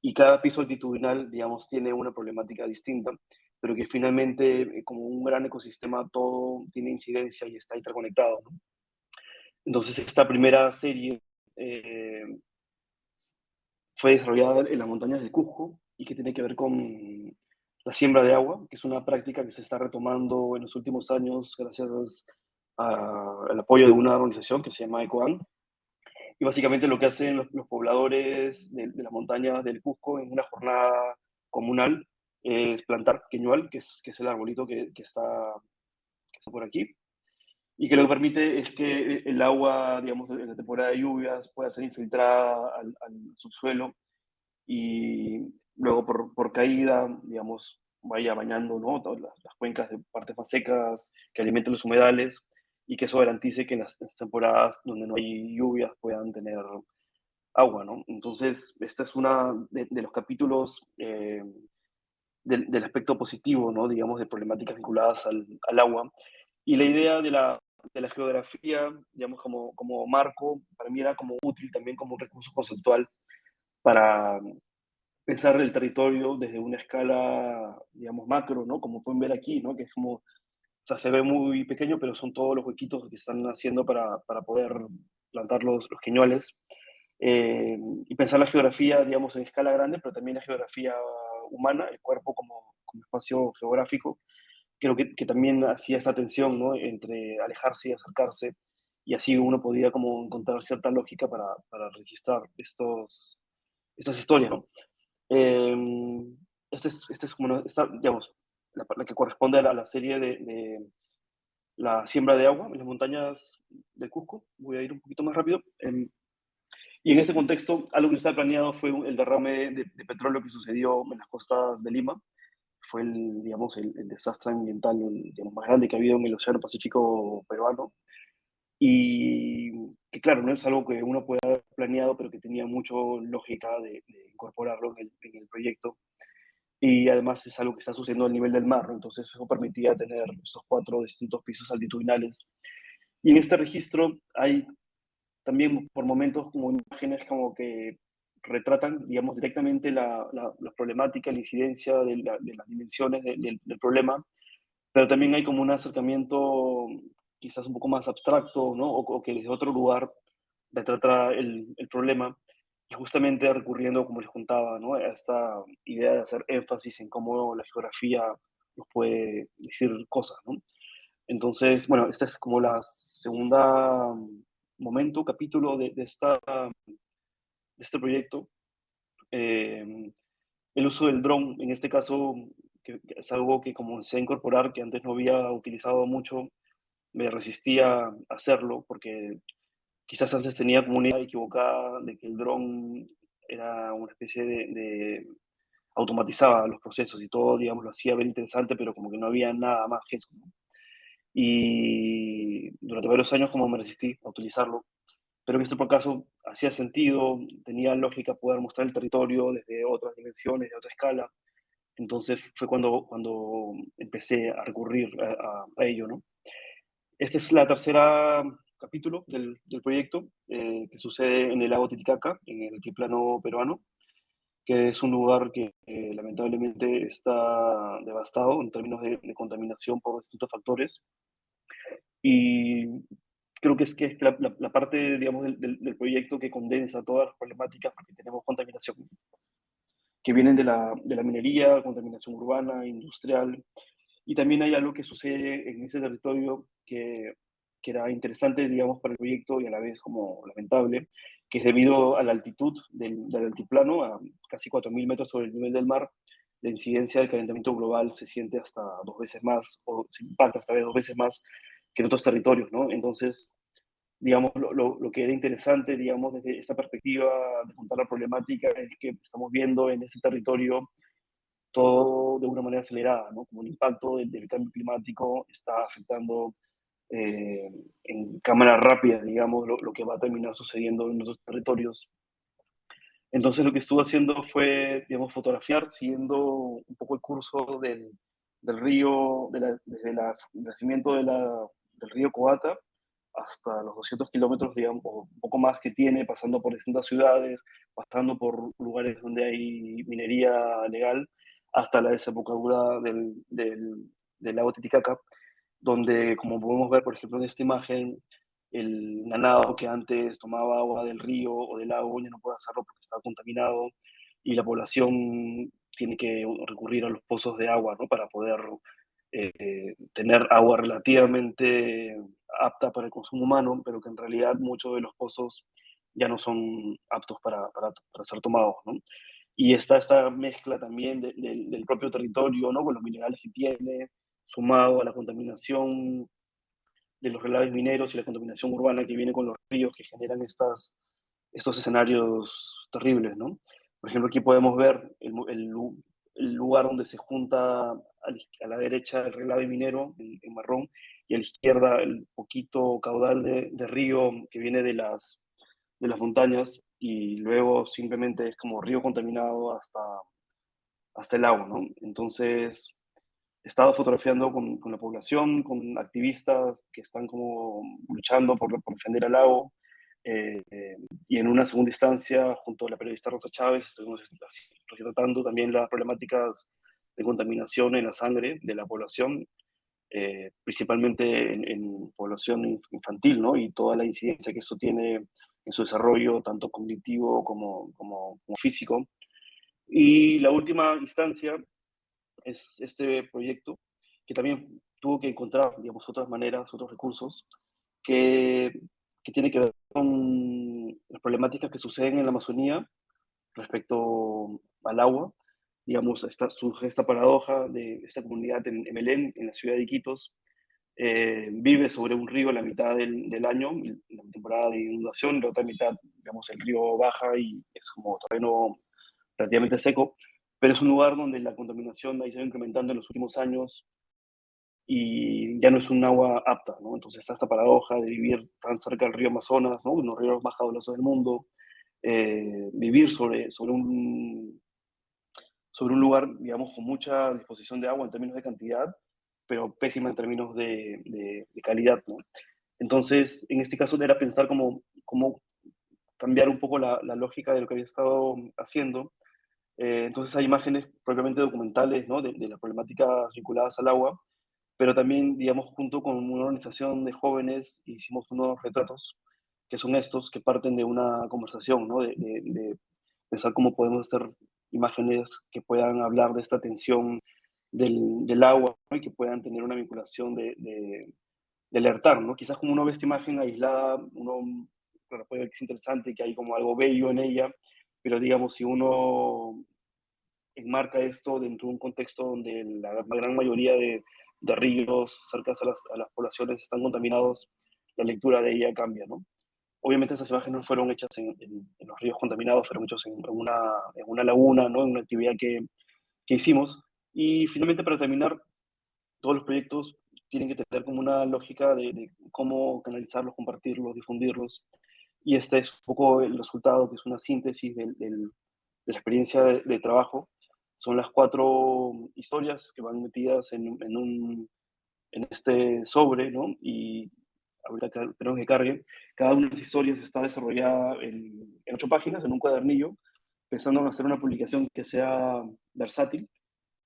y cada piso altitudinal, digamos, tiene una problemática distinta, pero que finalmente, como un gran ecosistema, todo tiene incidencia y está interconectado, ¿no? Entonces, esta primera serie eh, fue desarrollada en las montañas del Cusco y que tiene que ver con la siembra de agua, que es una práctica que se está retomando en los últimos años gracias al apoyo de una organización que se llama ECOAN. Y básicamente lo que hacen los pobladores de las montañas del Cusco en una jornada comunal es plantar queñual, que es el arbolito que está por aquí, y que lo que permite es que el agua, digamos, en la temporada de lluvias pueda ser infiltrada al subsuelo y luego por caída, digamos, vaya bañando, ¿no? Todas las cuencas de partes más secas, que alimenten los humedales y que eso garantice que en las temporadas donde no hay lluvias puedan tener agua, ¿no? Entonces, esta es una de los capítulos del aspecto positivo, ¿no? Digamos, de problemáticas vinculadas al agua. Y la idea de la geografía, digamos, como marco, para mí era como útil también como un recurso conceptual para pensar el territorio desde una escala, digamos, macro, ¿no? Como pueden ver aquí, ¿no? Que es como, o sea, se ve muy pequeño, pero son todos los huequitos que están haciendo para poder plantar los queñueles. Y pensar la geografía, digamos, en escala grande, pero también la geografía humana, el cuerpo como espacio geográfico. Creo que también hacía esta tensión, ¿no? Entre alejarse y acercarse, y así uno podía como encontrar cierta lógica para registrar estas historias, ¿no? Eh, este es como, digamos, la que corresponde a la serie de la siembra de agua en las montañas del Cusco. Voy a ir un poquito más rápido. Y en ese contexto, algo que estaba planeado fue el derrame de petróleo que sucedió en las costas de Lima. Fue digamos, el desastre ambiental, digamos, más grande que ha habido en el Océano Pacífico peruano. Y que claro, no es algo que uno pueda haber planeado, pero que tenía mucha lógica de incorporarlo en el proyecto. Y además es algo que está sucediendo al nivel del mar, ¿no? Entonces eso permitía tener estos cuatro distintos pisos altitudinales. Y en este registro hay también por momentos como imágenes como que retratan, digamos, directamente la problemática, la incidencia de las dimensiones del problema, pero también hay como un acercamiento quizás un poco más abstracto, ¿no? O que desde otro lugar retrata el problema, y justamente recurriendo, como les contaba, ¿no? A esta idea de hacer énfasis en cómo la geografía nos puede decir cosas, ¿no? Entonces, bueno, este es como la segunda momento, capítulo de este proyecto. Eh, el uso del dron, en este caso, que es algo que comencé a incorporar, que antes no había utilizado mucho, me resistía a hacerlo porque quizás antes tenía como una idea equivocada de que el dron era una especie de automatizaba los procesos y todo, digamos, lo hacía ver interesante, pero como que no había nada más que eso, ¿no? Y durante varios años como me resistí a utilizarlo, pero en este caso hacía sentido, tenía lógica poder mostrar el territorio desde otras dimensiones, de otra escala. Entonces fue cuando empecé a recurrir a ello, ¿no? Esta es la tercera capítulo del proyecto, que sucede en el lago Titicaca, en el altiplano peruano, que es un lugar que lamentablemente está devastado en términos de contaminación por distintos factores. Y creo que es la parte, digamos, del proyecto que condensa todas las problemáticas, porque tenemos contaminación que vienen de la minería, contaminación urbana, industrial, y también hay algo que sucede en ese territorio que era interesante, digamos, para el proyecto y a la vez como lamentable, que es debido a la altitud del altiplano, a casi 4.000 metros sobre el nivel del mar, la incidencia del calentamiento global se siente hasta 2 veces más, o se impacta hasta 2 veces más que en otros territorios, ¿no? Entonces, digamos, lo que era interesante, digamos, desde esta perspectiva de contar la problemática es que estamos viendo en ese territorio todo de una manera acelerada, ¿no? Como el impacto del cambio climático está afectando en cámara rápida, digamos, lo que va a terminar sucediendo en nuestros territorios. Entonces lo que estuve haciendo fue, digamos, fotografiar, siguiendo un poco el curso del río, desde el nacimiento del río Coata hasta los 200 kilómetros, digamos, o un poco más que tiene, pasando por distintas ciudades, pasando por lugares donde hay minería legal, hasta la desembocadura del lago Titicaca, donde, como podemos ver, por ejemplo, en esta imagen, el ganado que antes tomaba agua del río o del lago ya no puede hacerlo porque está contaminado y la población tiene que recurrir a los pozos de agua, ¿no? Para poder tener agua relativamente apta para el consumo humano, pero que en realidad muchos de los pozos ya no son aptos para ser tomados, ¿no? Y está esta mezcla también del propio territorio, ¿no? Con los minerales que tiene, sumado a la contaminación de los relaves mineros y la contaminación urbana que viene con los ríos que generan estos escenarios terribles, ¿no? Por ejemplo, aquí podemos ver el lugar donde se junta a la derecha el relave minero en marrón y a la izquierda el poquito caudal de río que viene de las montañas y luego simplemente es como río contaminado hasta el agua, ¿no? Entonces, he estado fotografiando con la población, con activistas que están como luchando por defender al lago, y en una segunda instancia, junto a la periodista Rosa Chávez, estuvimos retratando también las problemáticas de contaminación en la sangre de la población, principalmente en población infantil, ¿no? Y toda la incidencia que eso tiene en su desarrollo, tanto cognitivo como físico. Y la última instancia es este proyecto que también tuvo que encontrar, digamos, otras maneras, otros recursos, que, que tiene que ver con las problemáticas que suceden en la Amazonía respecto al agua. Digamos, surge esta paradoja de esta comunidad en Belén, en la ciudad de Iquitos, vive sobre un río la mitad del año, la temporada de inundación, la otra mitad, digamos, el río baja y es como terreno relativamente seco, pero es un lugar donde la contaminación ha ido incrementando en los últimos años y ya no es un agua apta, ¿no? Entonces está esta paradoja de vivir tan cerca del río Amazonas, ¿no? Uno de los ríos más caudalosos del mundo, vivir sobre un lugar, digamos, con mucha disposición de agua en términos de cantidad, pero pésima en términos de calidad, ¿no? Entonces, en este caso era pensar cómo cambiar un poco la lógica de lo que había estado haciendo. Entonces hay imágenes propiamente documentales, ¿no? de las problemáticas vinculadas al agua, pero también, digamos, junto con una organización de jóvenes hicimos unos retratos que son estos, que parten de una conversación, ¿no? De pensar cómo podemos hacer imágenes que puedan hablar de esta tensión del agua, ¿no? Y que puedan tener una vinculación de alertar, ¿no? Quizás como uno ve esta imagen aislada, uno claro, puede ver que es interesante, que hay como algo bello en ella, pero digamos, si uno enmarca esto dentro de un contexto donde la gran mayoría de ríos cerca a las poblaciones están contaminados, la lectura de ella cambia, ¿no? Obviamente esas imágenes no fueron hechas en los ríos contaminados, fueron hechas en una laguna, ¿no? En una actividad que hicimos. Y finalmente, para terminar, todos los proyectos tienen que tener como una lógica de cómo canalizarlos, compartirlos, difundirlos. Y este es un poco el resultado, que es una síntesis de la experiencia de trabajo. Son las 4 historias que van metidas en este sobre, ¿no? Y ahorita tenemos que cargue. Cada una de las historias está desarrollada en 8 páginas, en un cuadernillo, pensando en hacer una publicación que sea versátil,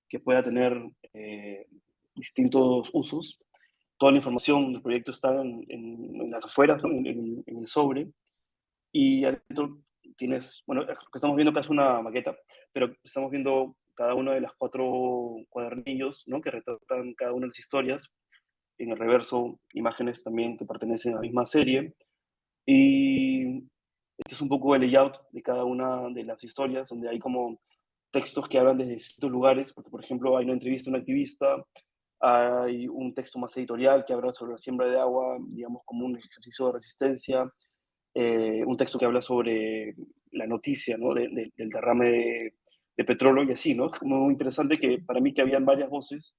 que pueda tener distintos usos toda la información del proyecto está en las afueras, ¿no? En el sobre, y adentro tienes, bueno, lo que estamos viendo acá es una maqueta, pero estamos viendo cada una de las 4 cuadernillos, ¿no? Que retratan cada una de las historias. En el reverso, imágenes también que pertenecen a la misma serie. Y este es un poco el layout de cada una de las historias, donde hay como textos que hablan desde distintos lugares, porque por ejemplo hay una entrevista a un activista, hay un texto más editorial que habla sobre la siembra de agua, digamos como un ejercicio de resistencia, un texto que habla sobre la noticia, ¿no? Del derrame de petróleo y así, ¿no? Es como muy interesante que para mí que habían varias voces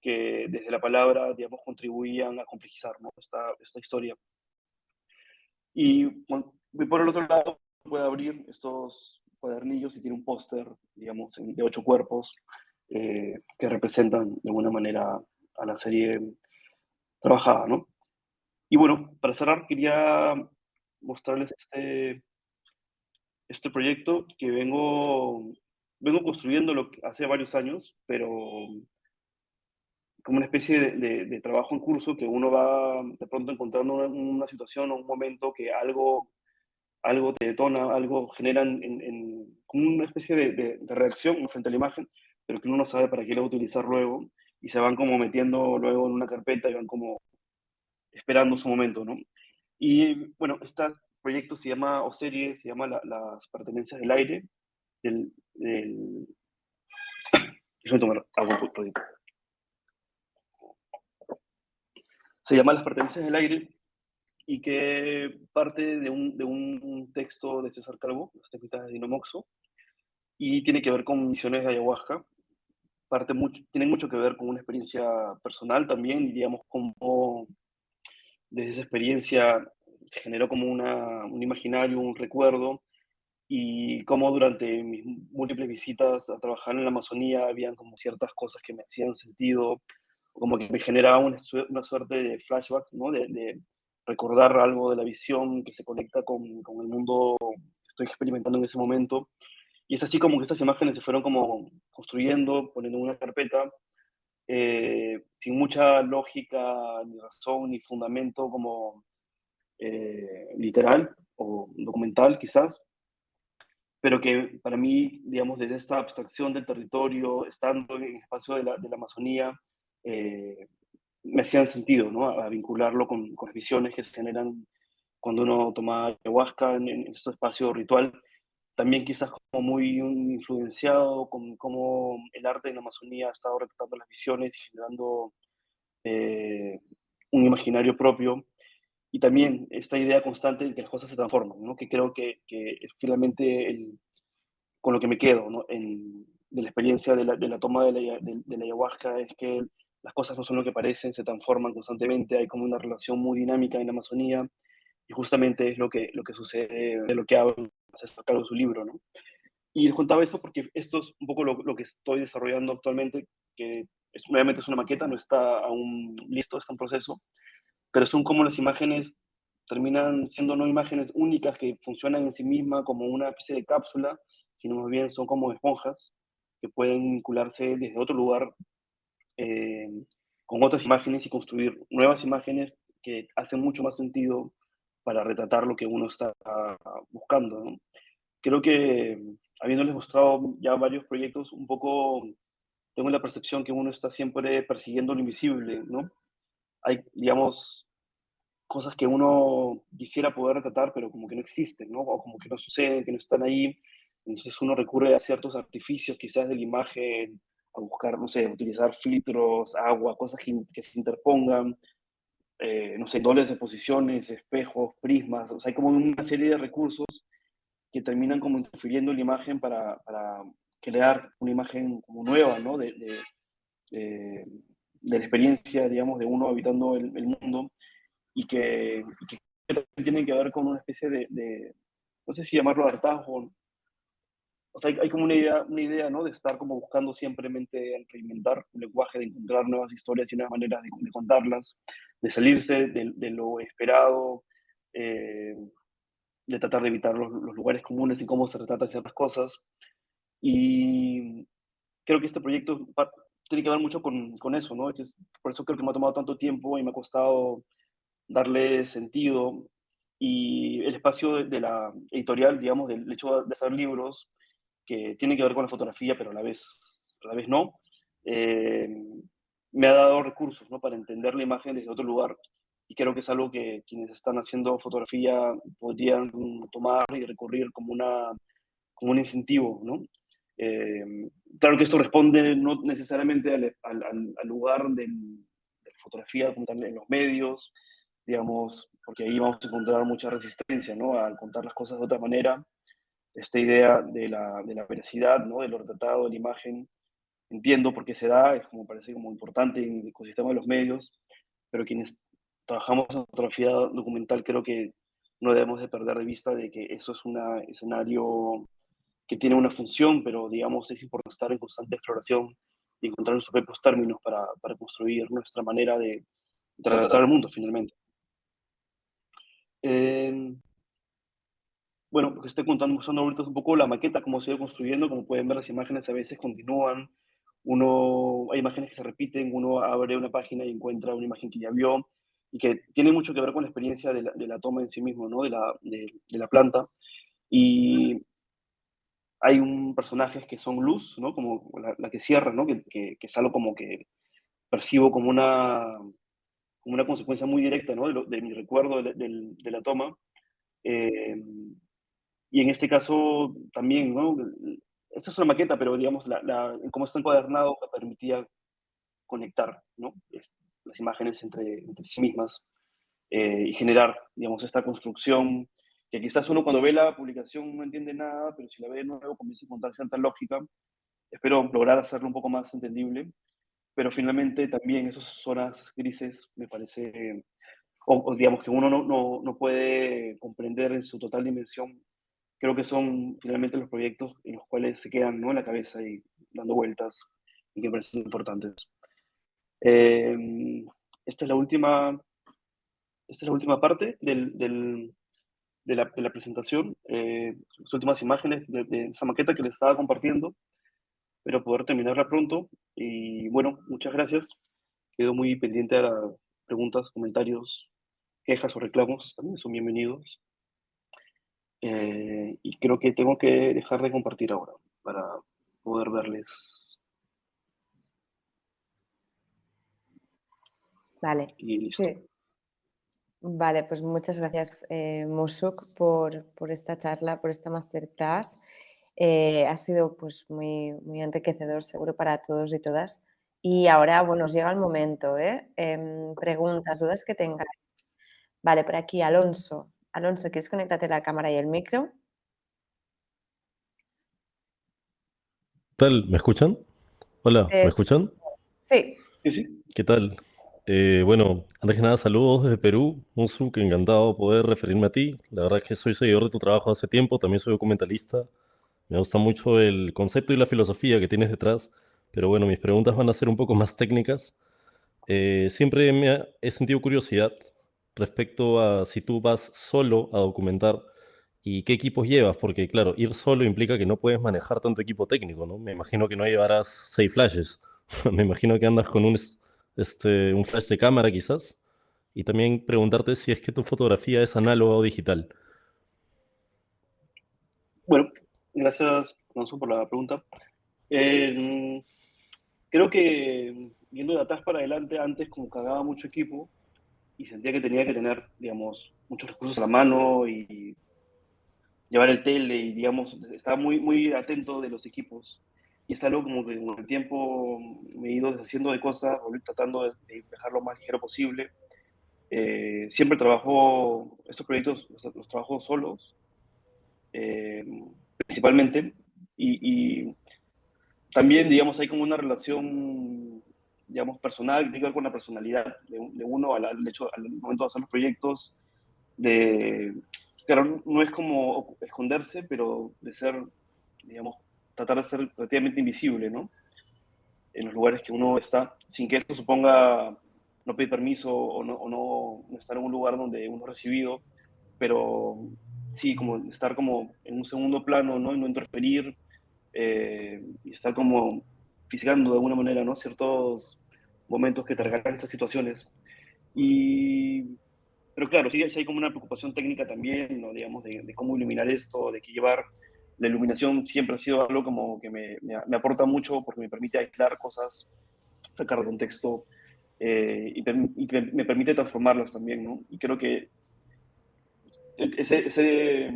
que desde la palabra, digamos, contribuían a complejizar, ¿no? Esta historia. Y bueno, por el otro lado, puede abrir estos cuadernillos y tiene un póster, digamos, de 8 cuerpos que representan de alguna manera a la serie trabajada, ¿no? Y bueno, para cerrar, quería mostrarles este proyecto que vengo construyendo hace varios años, pero como una especie de trabajo en curso que uno va de pronto encontrando una situación o un momento que algo te detona, algo genera como una especie de reacción frente a la imagen, pero que uno no sabe para qué lo va a utilizar luego, y se van como metiendo luego en una carpeta y van como esperando su momento, ¿no? Y bueno, este proyecto se llama, o serie, se llama Las pertenencias del aire, del déjame tomar agua un poquito. Se llama Las pertenencias del aire y que parte de un texto de César Calvo, Las técnicas de Dinomoxo, y tiene que ver con misiones de ayahuasca. Tiene mucho que ver con una experiencia personal también, y digamos cómo desde esa experiencia se generó como un imaginario, un recuerdo, y cómo durante mis múltiples visitas a trabajar en la Amazonía habían como ciertas cosas que me hacían sentido, como que me generaba una suerte de flashback, ¿no? De recordar algo de la visión que se conecta con el mundo que estoy experimentando en ese momento. Y es así como que estas imágenes se fueron como construyendo, poniendo en una carpeta, sin mucha lógica, ni razón, ni fundamento como literal o documental quizás, pero que para mí, digamos, desde esta abstracción del territorio, estando en el espacio de la Amazonía, eh, me hacían sentido, ¿no? A vincularlo con las visiones que se generan cuando uno toma ayahuasca en este espacio ritual. También quizás como muy influenciado con cómo el arte en la Amazonía ha estado retratando las visiones y generando eh, un imaginario propio. Y también esta idea constante de que las cosas se transforman, ¿no? Que creo que es finalmente con lo que me quedo, ¿no? De la experiencia de la toma de la ayahuasca, es que las cosas no son lo que parecen, se transforman constantemente, hay como una relación muy dinámica en la Amazonía, y justamente es lo que sucede, de lo que habla César Calvo en su libro, ¿no? Y les contaba eso porque esto es un poco lo que estoy desarrollando actualmente, que nuevamente es una maqueta, no está aún listo, está en proceso, pero son como las imágenes terminan siendo no imágenes únicas que funcionan en sí misma como una especie de cápsula, sino más bien son como esponjas que pueden vincularse desde otro lugar eh, con otras imágenes y construir nuevas imágenes que hacen mucho más sentido para retratar lo que uno está buscando, ¿no? Creo que habiéndoles mostrado ya varios proyectos, un poco tengo la percepción que uno está siempre persiguiendo lo invisible, ¿no? Hay, digamos, cosas que uno quisiera poder retratar, pero como que no existen, ¿no? O como que no suceden, que no están ahí. Entonces uno recurre a ciertos artificios quizás de la imagen, a buscar, no sé, utilizar filtros, agua, cosas que se interpongan, no sé, dobles de posiciones, espejos, prismas. O sea, hay como una serie de recursos que terminan como interfiriendo en la imagen para crear una imagen como nueva, ¿no? De la experiencia, digamos, de uno habitando el mundo, y que tienen que ver con una especie no sé si llamarlo hartazgo. O sea, hay como una idea, ¿no? De estar como buscando siempre reinventar un lenguaje, de encontrar nuevas historias y nuevas maneras de contarlas, de salirse de lo esperado, eh, de tratar de evitar los lugares comunes y cómo se retratan ciertas cosas. Y creo que este proyecto tiene que ver mucho con eso, ¿no? Por eso creo que me ha tomado tanto tiempo y me ha costado darle sentido. Y el espacio de la editorial, digamos, del hecho de hacer libros que tienen que ver con la fotografía, pero a la vez no, eh, me ha dado recursos, ¿no? Para entender la imagen desde otro lugar. Y creo que es algo que quienes están haciendo fotografía podrían tomar y recurrir como un incentivo, ¿no? Eh, claro que esto responde no necesariamente al lugar de la fotografía como tal en los medios, digamos, porque ahí vamos a encontrar mucha resistencia, ¿no? Al contar las cosas de otra manera. Esta idea de la veracidad, ¿no? De lo retratado, de la imagen, entiendo por qué se da, es como parece como importante en el ecosistema de los medios, pero quienes trabajamos en fotografía documental creo que no debemos de perder de vista de que eso es un escenario que tiene una función, pero digamos es importante estar en constante exploración y encontrar nuestros propios términos para construir nuestra manera de tratar el mundo finalmente. Eh, bueno, lo que estoy contando, mostrando ahorita es un poco la maqueta, cómo se ha ido construyendo, como pueden ver las imágenes a veces continúan, hay imágenes que se repiten, uno abre una página y encuentra una imagen que ya vio y que tiene mucho que ver con la experiencia de la toma en sí mismo, ¿no? De la planta. Y hay un personajes que son luz, ¿no? Como la que cierra, ¿no? Que es algo como que percibo como una consecuencia muy directa, ¿no? De mi recuerdo de la toma. Eh, y en este caso también, ¿no? Esta es una maqueta, pero digamos, como está encuadernado, me permitía conectar, ¿no? Las imágenes entre sí mismas y generar, digamos, esta construcción que quizás uno cuando ve la publicación no entiende nada, pero si la ve de nuevo comienza a encontrar cierta lógica. Espero lograr hacerlo un poco más entendible, pero finalmente también esas zonas grises me parece, o digamos que uno no puede comprender en su total dimensión. Creo que son finalmente los proyectos en los cuales se quedan, ¿no? En la cabeza y dando vueltas y que me parecen importantes. Eh, esta es la última parte de la presentación, las últimas imágenes de esa maqueta que les estaba compartiendo. Espero poder terminarla pronto. Y bueno, muchas gracias. Quedo muy pendiente a las preguntas, comentarios, quejas o reclamos. También son bienvenidos. Y creo que tengo que dejar de compartir ahora para poder verles. Vale, Y listo. sí. Vale, pues muchas gracias, Musuk, por esta charla, por esta masterclass. Ha sido pues muy, muy enriquecedor, seguro, para todos y todas. Y ahora, bueno, os llega el momento, ¿eh? Preguntas, dudas que tengáis. Vale, por aquí, Alonso. Alonso, ¿quieres conectarte la cámara y el micro? ¿Qué tal? ¿Me escuchan? Hola, ¿me Eh, escuchan? sí, Sí, sí. ¿Qué tal? Bueno, antes que nada, saludos desde Perú. Musu, que encantado poder referirme a ti. La verdad es que soy seguidor de tu trabajo hace tiempo, también soy documentalista. Me gusta mucho el concepto y la filosofía que tienes detrás, pero bueno, mis preguntas van a ser un poco más técnicas. Siempre he sentido curiosidad respecto a si tú vas solo a documentar y qué equipos llevas, porque claro, ir solo implica que no puedes manejar tanto equipo técnico, ¿no? Me imagino que no llevarás 6 flashes. Me imagino que andas con un flash de cámara quizás. Y también preguntarte si es que tu fotografía es análoga o digital. Bueno, gracias, Alonso, por la pregunta. Eh, Creo que viendo de atrás para adelante, antes como cargaba mucho equipo y sentía que tenía que tener, digamos, muchos recursos a la mano y llevar el tele y, digamos, estaba muy, muy atento de los equipos. Y es algo como que con el tiempo me he ido deshaciendo de cosas, tratando de dejarlo lo más ligero posible. Siempre trabajo, estos proyectos los trabajo solos, eh, principalmente, y también, digamos, hay como una relación, digamos, personal, tiene que ver con la personalidad de uno al momento de hacer los proyectos, de, claro, no es como esconderse, pero de ser, digamos, tratar de ser relativamente invisible, ¿no? En los lugares que uno está, sin que esto suponga no pedir permiso o no estar en un lugar donde uno es recibido, pero sí, como estar como en un segundo plano, ¿no? Y no interferir, y estar como fisgando de alguna manera, ¿no? Ciertos momentos que te regalan estas situaciones. Y, pero claro, sí hay como una preocupación técnica también, ¿no? Digamos, de cómo iluminar esto, de qué llevar. La iluminación siempre ha sido algo como que me aporta mucho porque me permite aislar cosas, sacar de contexto y me permite transformarlas también, ¿no? Y creo que ese,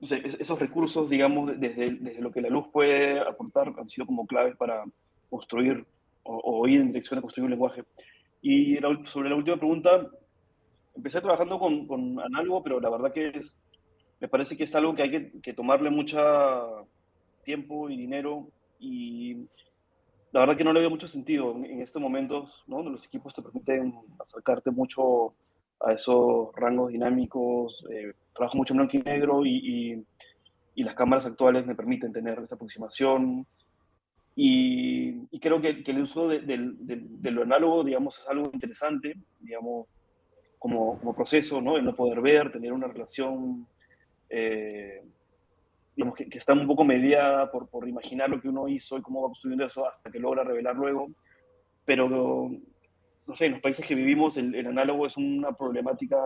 no sé, esos recursos, digamos, desde lo que la luz puede aportar, han sido como claves para construir o ir en dirección de construir un lenguaje. Y sobre la última pregunta, empecé trabajando con análogo, pero la verdad que me parece que es algo que hay que tomarle mucho tiempo y dinero y la verdad que no le veo mucho sentido en estos momentos, ¿no? Donde los equipos te permiten acercarte mucho a esos rangos dinámicos. Trabajo mucho en blanco y negro y las cámaras actuales me permiten tener esta aproximación. Y creo que el uso de lo análogo, digamos, es algo interesante, digamos, como proceso, ¿no? El no poder ver, tener una relación, eh, digamos, que está un poco mediada por imaginar lo que uno hizo y cómo va construyendo eso hasta que logra revelar luego. Pero, no sé, en los países que vivimos el análogo es una problemática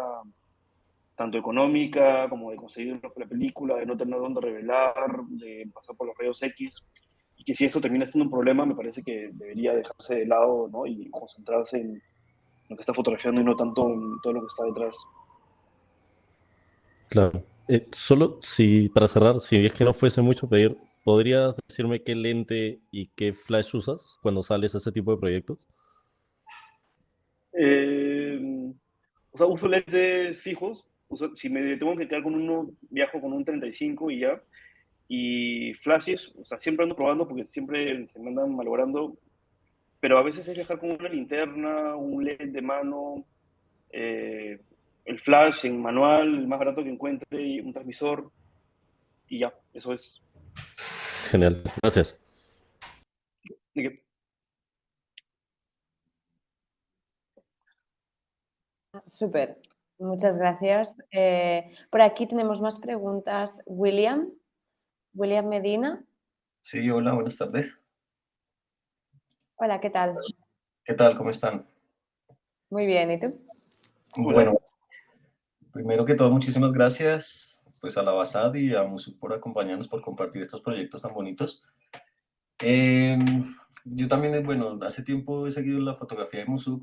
tanto económica como de conseguir la película, de no tener dónde revelar, de pasar por los rayos X. Y que si eso termina siendo un problema, me parece que debería dejarse de lado, ¿no? Y concentrarse en lo que está fotografiando y no tanto en todo lo que está detrás. Claro. Solo si, para cerrar, si es que no fuese mucho pedir, ¿podrías decirme qué lente y qué flash usas cuando sales a ese tipo de proyectos? Eh, o sea, uso lentes fijos. Si me tengo que quedar con uno, viajo con un 35 y ya. Y flashes, o sea, siempre ando probando porque siempre se me andan malogrando. Pero a veces es viajar con una linterna, un LED de mano, eh, el flash en manual, el más barato que encuentre, y un transmisor, y ya, eso es. Genial, gracias. ¿De qué? Súper, muchas gracias. Por aquí tenemos más preguntas. William Medina. Sí, hola, buenas tardes. Hola, ¿qué tal? ¿Qué tal? ¿Cómo están? Muy bien, ¿y tú? Hola. Bueno, primero que todo, muchísimas gracias pues a la Basad y a Musu por acompañarnos, por compartir estos proyectos tan bonitos. Eh, yo también, bueno, hace tiempo he seguido la fotografía de Musu.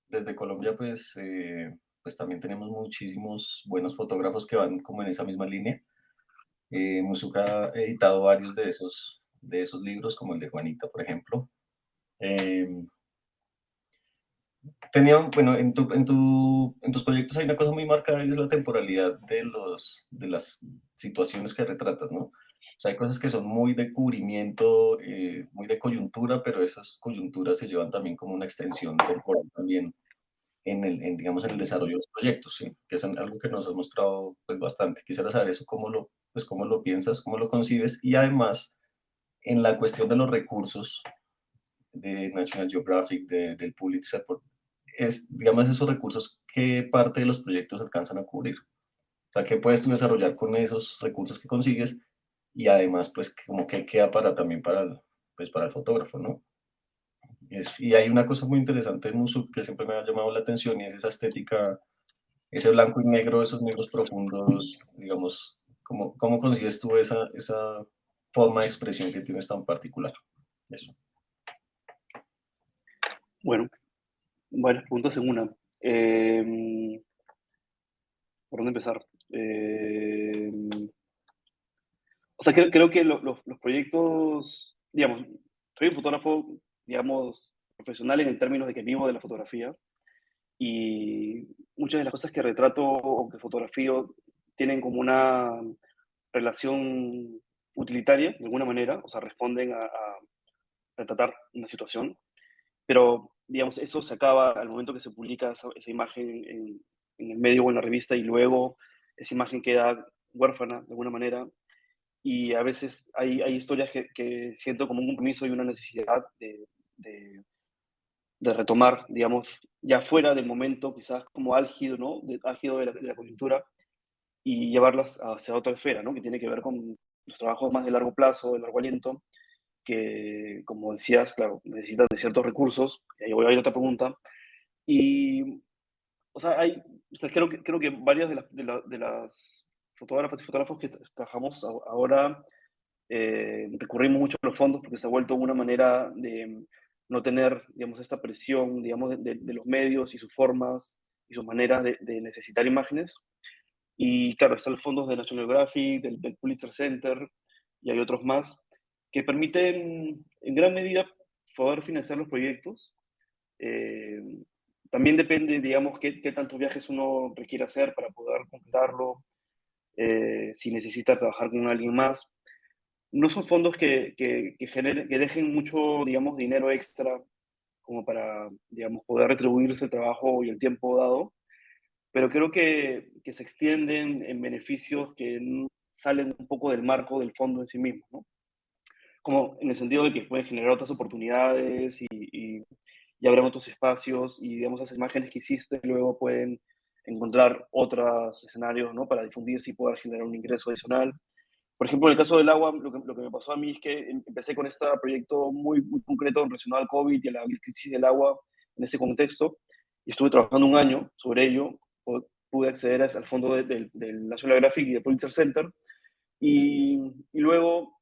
Desde Colombia, pues también tenemos muchísimos buenos fotógrafos que van como en esa misma línea. Musu ha editado varios de esos libros, como el de Juanita, por ejemplo. Eh, bueno, en tus proyectos hay una cosa muy marcada y es la temporalidad de las situaciones que retratas, ¿no? O sea, hay cosas que son muy de cubrimiento, muy de coyuntura, pero esas coyunturas se llevan también como una extensión temporal también digamos, en el desarrollo de los proyectos, ¿sí? Que es algo que nos has mostrado pues bastante. Quisiera saber eso, pues, cómo lo piensas, cómo lo concibes y además en la cuestión de los recursos de National Geographic, del Pulitzer, digamos, esos recursos, ¿qué parte de los proyectos alcanzan a cubrir? O sea, ¿qué puedes tú desarrollar con esos recursos que consigues? Y además, pues, como que queda también pues, para el fotógrafo, ¿no? Y hay una cosa muy interesante en Musu que siempre me ha llamado la atención y es esa estética, ese blanco y negro, esos negros profundos, digamos, ¿cómo consigues tú esa forma de expresión que tienes tan particular? Eso. Bueno, varias preguntas en una. Eh, ¿Por dónde empezar? Eh, o sea, creo que los proyectos, digamos, soy un fotógrafo, digamos, profesional en términos de que vivo de la fotografía y muchas de las cosas que retrato o que fotografío tienen como una relación utilitaria, de alguna manera, o sea, responden a retratar una situación, pero, digamos, eso se acaba al momento que se publica esa imagen en el medio o en la revista y luego esa imagen queda huérfana, de alguna manera, y a veces hay historias que siento como un compromiso y una necesidad de, de retomar, digamos, ya fuera del momento quizás como álgido, ¿no? Álgido de la coyuntura y llevarlas hacia otra esfera, ¿no? Que tiene que ver con los trabajos más de largo plazo, de largo aliento. como decías, claro, necesitan de ciertos recursos. Y ahí voy a ir a otra pregunta. Y, o sea, creo que varias de las fotógrafas y fotógrafos que trabajamos ahora recurrimos mucho a los fondos porque se ha vuelto una manera de no tener, digamos, esta presión, digamos, de los medios y sus formas y sus maneras de necesitar imágenes. Y claro, están los fondos de National Geographic, del Pulitzer Center y hay otros más que permiten en gran medida poder financiar los proyectos. Eh, También depende, digamos, qué tantos viajes uno requiere hacer para poder completarlo, si necesita trabajar con alguien más. No son fondos que dejen mucho, digamos, dinero extra como para, digamos, poder retribuirse el trabajo y el tiempo dado, pero creo que se extienden en beneficios que salen un poco del marco del fondo en sí mismo, ¿no? Como en el sentido de que pueden generar otras oportunidades y abren otros espacios y, digamos, esas imágenes que hiciste luego pueden encontrar otros escenarios, ¿no? Para difundirse y poder generar un ingreso adicional. Por ejemplo, en el caso del agua, lo que me pasó a mí es que empecé con este proyecto muy concreto relacionado al COVID y a la crisis del agua en ese contexto, y estuve trabajando un año sobre ello. Pude acceder al fondo del National Geographic y del Pulitzer Center, y luego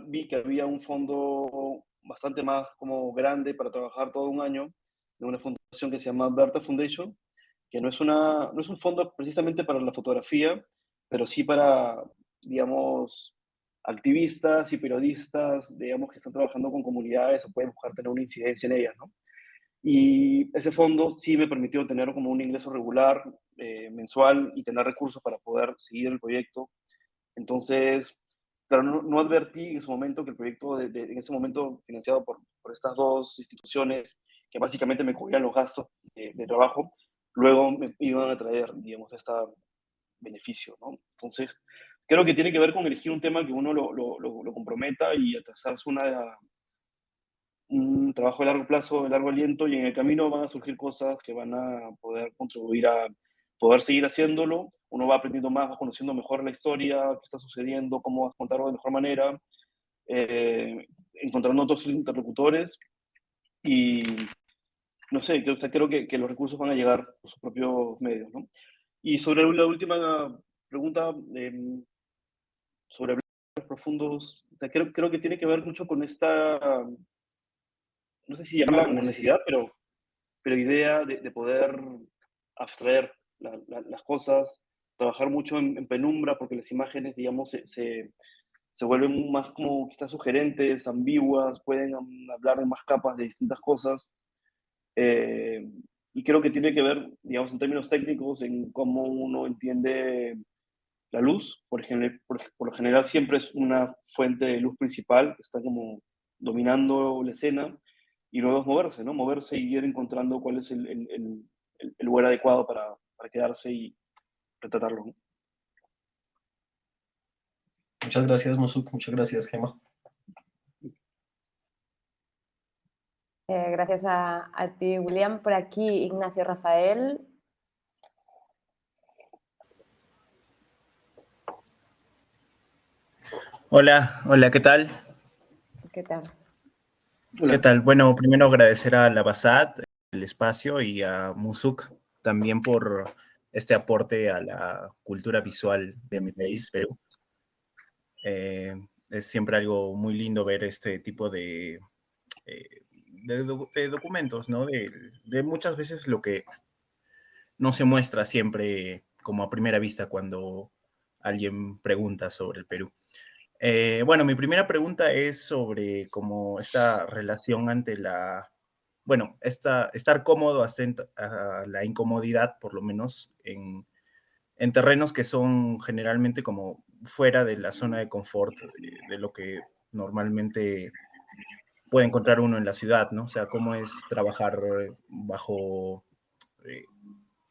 vi que había un fondo bastante más como grande para trabajar todo un año, de una fundación que se llama Berta Foundation, que no es un fondo precisamente para la fotografía, pero sí para, digamos, activistas y periodistas, digamos, que están trabajando con comunidades o pueden buscar tener una incidencia en ellas, ¿no? Y ese fondo sí me permitió tener como un ingreso regular, mensual, y tener recursos para poder seguir el proyecto. Entonces, claro, no advertí en ese momento que el proyecto, en ese momento financiado por estas dos instituciones, que básicamente me cubrían los gastos de trabajo, luego me iban a traer, digamos, este beneficio, ¿no? Entonces, creo que tiene que ver con elegir un tema que uno lo comprometa y atrasarse un trabajo de largo plazo, de largo aliento, y en el camino van a surgir cosas que van a poder contribuir a poder seguir haciéndolo. Uno va aprendiendo más, va conociendo mejor la historia, qué está sucediendo, cómo vas a contarlo de mejor manera, encontrando otros interlocutores y, no sé, o sea, creo que los recursos van a llegar por sus propios medios, ¿no? Y sobre la última pregunta, sobre los profundos, o sea, creo que tiene que ver mucho con esta, no sé si llamarla necesidad, pero idea de poder abstraer las cosas, trabajar mucho en penumbra, porque las imágenes, digamos, se vuelven más como quizás sugerentes, ambiguas, pueden hablar en más capas de distintas cosas. eh, y creo que tiene que ver, digamos, en términos técnicos, en cómo uno entiende la luz. Por lo general siempre es una fuente de luz principal que está como dominando la escena, y luego es moverse, ¿no? Moverse y ir encontrando cuál es el lugar adecuado para quedarse y retratarlo, ¿no? Muchas gracias, Mosuk, muchas gracias, Gemma. Gracias a ti, William. Por aquí, Ignacio Rafael. Hola, hola, ¿qué tal? ¿Qué tal? ¿Qué Hola. tal? Bueno, primero agradecer a la Basat, el espacio, y a Musuk también por este aporte a la cultura visual de mi país, Perú. Es siempre algo muy lindo ver este tipo de documentos, ¿no? De muchas veces lo que no se muestra siempre como a primera vista cuando alguien pregunta sobre el Perú. Bueno, mi primera pregunta es sobre cómo esta relación ante bueno, estar cómodo hasta a la incomodidad, por lo menos, en terrenos que son generalmente como fuera de la zona de confort de lo que normalmente puede encontrar uno en la ciudad, ¿no? O sea, cómo es trabajar bajo eh,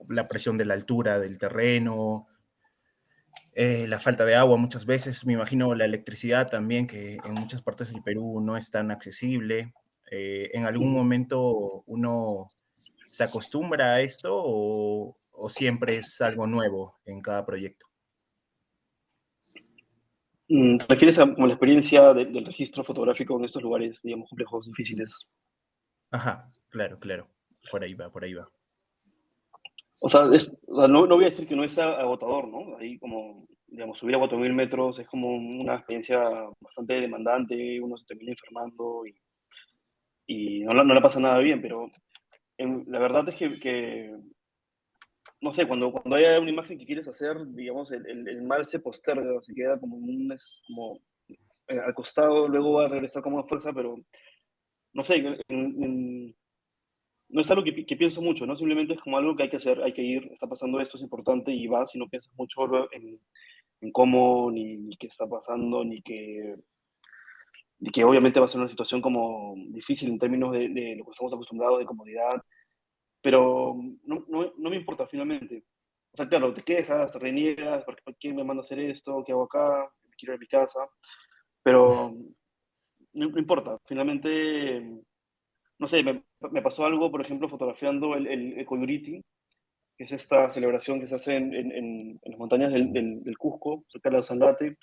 la presión de la altura del terreno, la falta de agua muchas veces, me imagino la electricidad también, que en muchas partes del Perú no es tan accesible. ¿En algún momento uno se acostumbra a esto o siempre es algo nuevo en cada proyecto? ¿Te refieres a como la experiencia del registro fotográfico en estos lugares, digamos, complejos, difíciles? Ajá, claro, claro. Por ahí va, por ahí va. O sea, no voy a decir que no es agotador, ¿no? Ahí como, digamos, subir a 4.000 metros es como una experiencia bastante demandante, uno se termina enfermando y no le pasa nada bien, pero la verdad es que, no sé, cuando hay una imagen que quieres hacer, digamos, el mal se posterga, se queda como, como al costado, luego va a regresar como una fuerza, pero no sé, no es algo que pienso mucho, ¿no? Simplemente es como algo que hay que hacer, hay que ir, está pasando esto, es importante y vas y no piensas mucho en cómo, ni qué está pasando, ni que obviamente va a ser una situación como difícil en términos de lo que estamos acostumbrados, de comodidad, pero no me importa finalmente. O sea, claro, te quejas, te reniegas, ¿por qué me manda a hacer esto? ¿Qué hago acá? Quiero ir a mi casa, pero no importa. Finalmente, no sé, me pasó algo, por ejemplo, fotografiando el Coyuriti, que es esta celebración que se hace en las montañas del Cusco, cerca de la Usangate,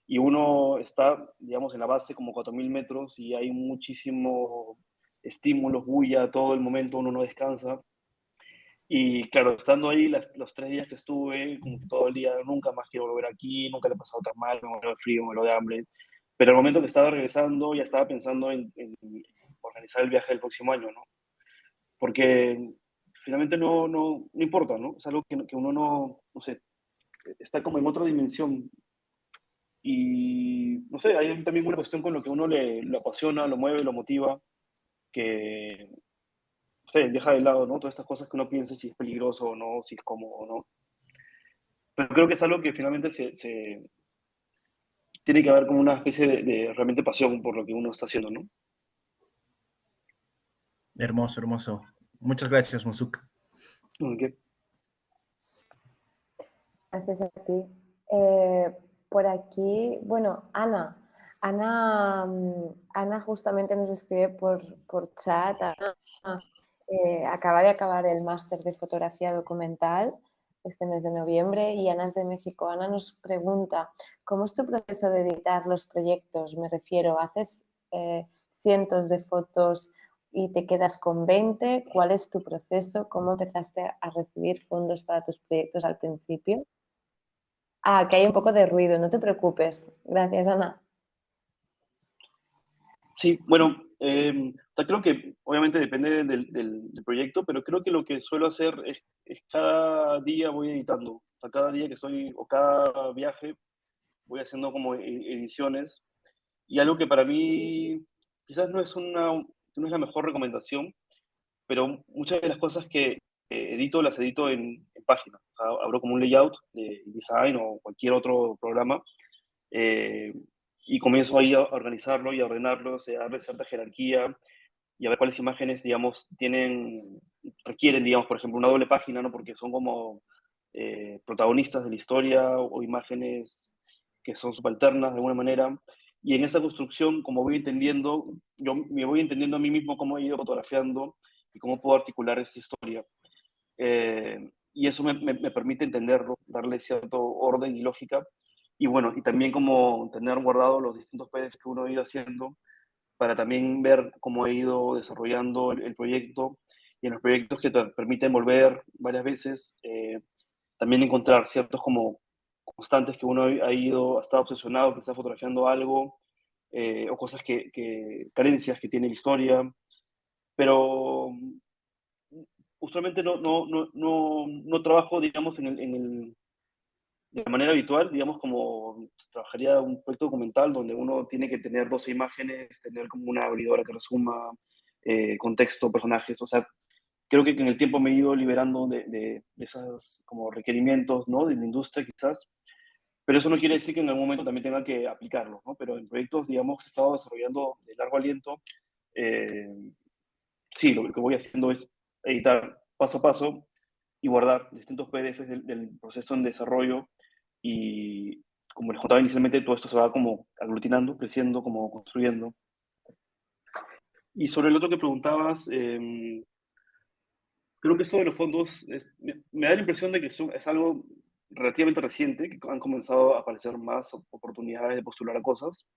y uno está, digamos, en la base como 4.000 metros y hay muchísimo estímulos, bulla, todo el momento uno no descansa. Y claro, estando ahí los 3 días que estuve, como que todo el día, nunca más quiero volver aquí, nunca le he pasado tan mal, me muero de frío, me muero de hambre. Pero al momento que estaba regresando, ya estaba pensando en organizar el viaje del próximo año, ¿no? Porque finalmente no importa, ¿no? Es algo que uno no sé, está como en otra dimensión. Y no sé, hay también una cuestión con lo que uno lo apasiona, lo mueve, lo motiva, que, no sé, deja de lado, ¿no? Todas estas cosas que uno piensa si es peligroso o no, si es cómodo o no. Pero creo que es algo que finalmente tiene que haber como una especie de realmente pasión por lo que uno está haciendo, ¿no? Hermoso, hermoso. Muchas gracias, Musuk. Ok. Gracias a ti. Eh, por aquí, bueno, Ana justamente nos escribe por chat. Ana, acaba de acabar el máster de fotografía documental este mes de noviembre y Ana es de México. Ana nos pregunta, ¿cómo es tu proceso de editar los proyectos? Me refiero, ¿haces cientos de fotos y te quedas con 20? ¿Cuál es tu proceso? ¿Cómo empezaste a recibir fondos para tus proyectos al principio? Ah, que hay un poco de ruido, no te preocupes. Gracias, Ana. Sí, bueno, o sea, creo que obviamente depende del proyecto, pero creo que lo que suelo hacer es cada día voy editando. O sea, cada día que estoy, o cada viaje, voy haciendo como ediciones. Y algo que para mí quizás no es la mejor recomendación, pero muchas de las cosas que edito las edito en página. O sea, abro como un layout de design o cualquier otro programa eh, y comienzo ahí a organizarlo y a ordenarlo, o sea, a darle cierta jerarquía y a ver cuáles imágenes, digamos, requieren, digamos, por ejemplo, una doble página, ¿no? Porque son como protagonistas de la historia o imágenes que son subalternas de alguna manera. Y en esa construcción, como voy entendiendo, yo me voy entendiendo a mí mismo cómo he ido fotografiando y cómo puedo articular esta historia. Y eso me permite entenderlo, darle cierto orden y lógica. Y bueno, y también como tener guardado los distintos PDFs que uno ha ido haciendo para también ver cómo he ido desarrollando el proyecto y en los proyectos que te permiten volver varias veces, también encontrar ciertos como constantes que uno ha estado obsesionado, que está fotografiando algo, o cosas carencias que tiene la historia, pero usualmente no trabajo, digamos, de manera habitual, digamos, como trabajaría un proyecto documental donde uno tiene que tener 12 imágenes, tener como una abridora que resuma contexto, personajes, o sea, creo que en el tiempo me he ido liberando de esos como requerimientos, ¿no? De la industria quizás, pero eso no quiere decir que en algún momento también tenga que aplicarlo, ¿no? Pero en proyectos, digamos, que he estado desarrollando de largo aliento, eh, sí, lo que voy haciendo es editar paso a paso y guardar distintos PDFs del proceso en desarrollo y como les contaba inicialmente, todo esto se va como aglutinando, creciendo, como construyendo. Y sobre el otro que preguntabas, creo que esto de los fondos me da la impresión de que es algo relativamente reciente, que han comenzado a aparecer más oportunidades de postular a cosas.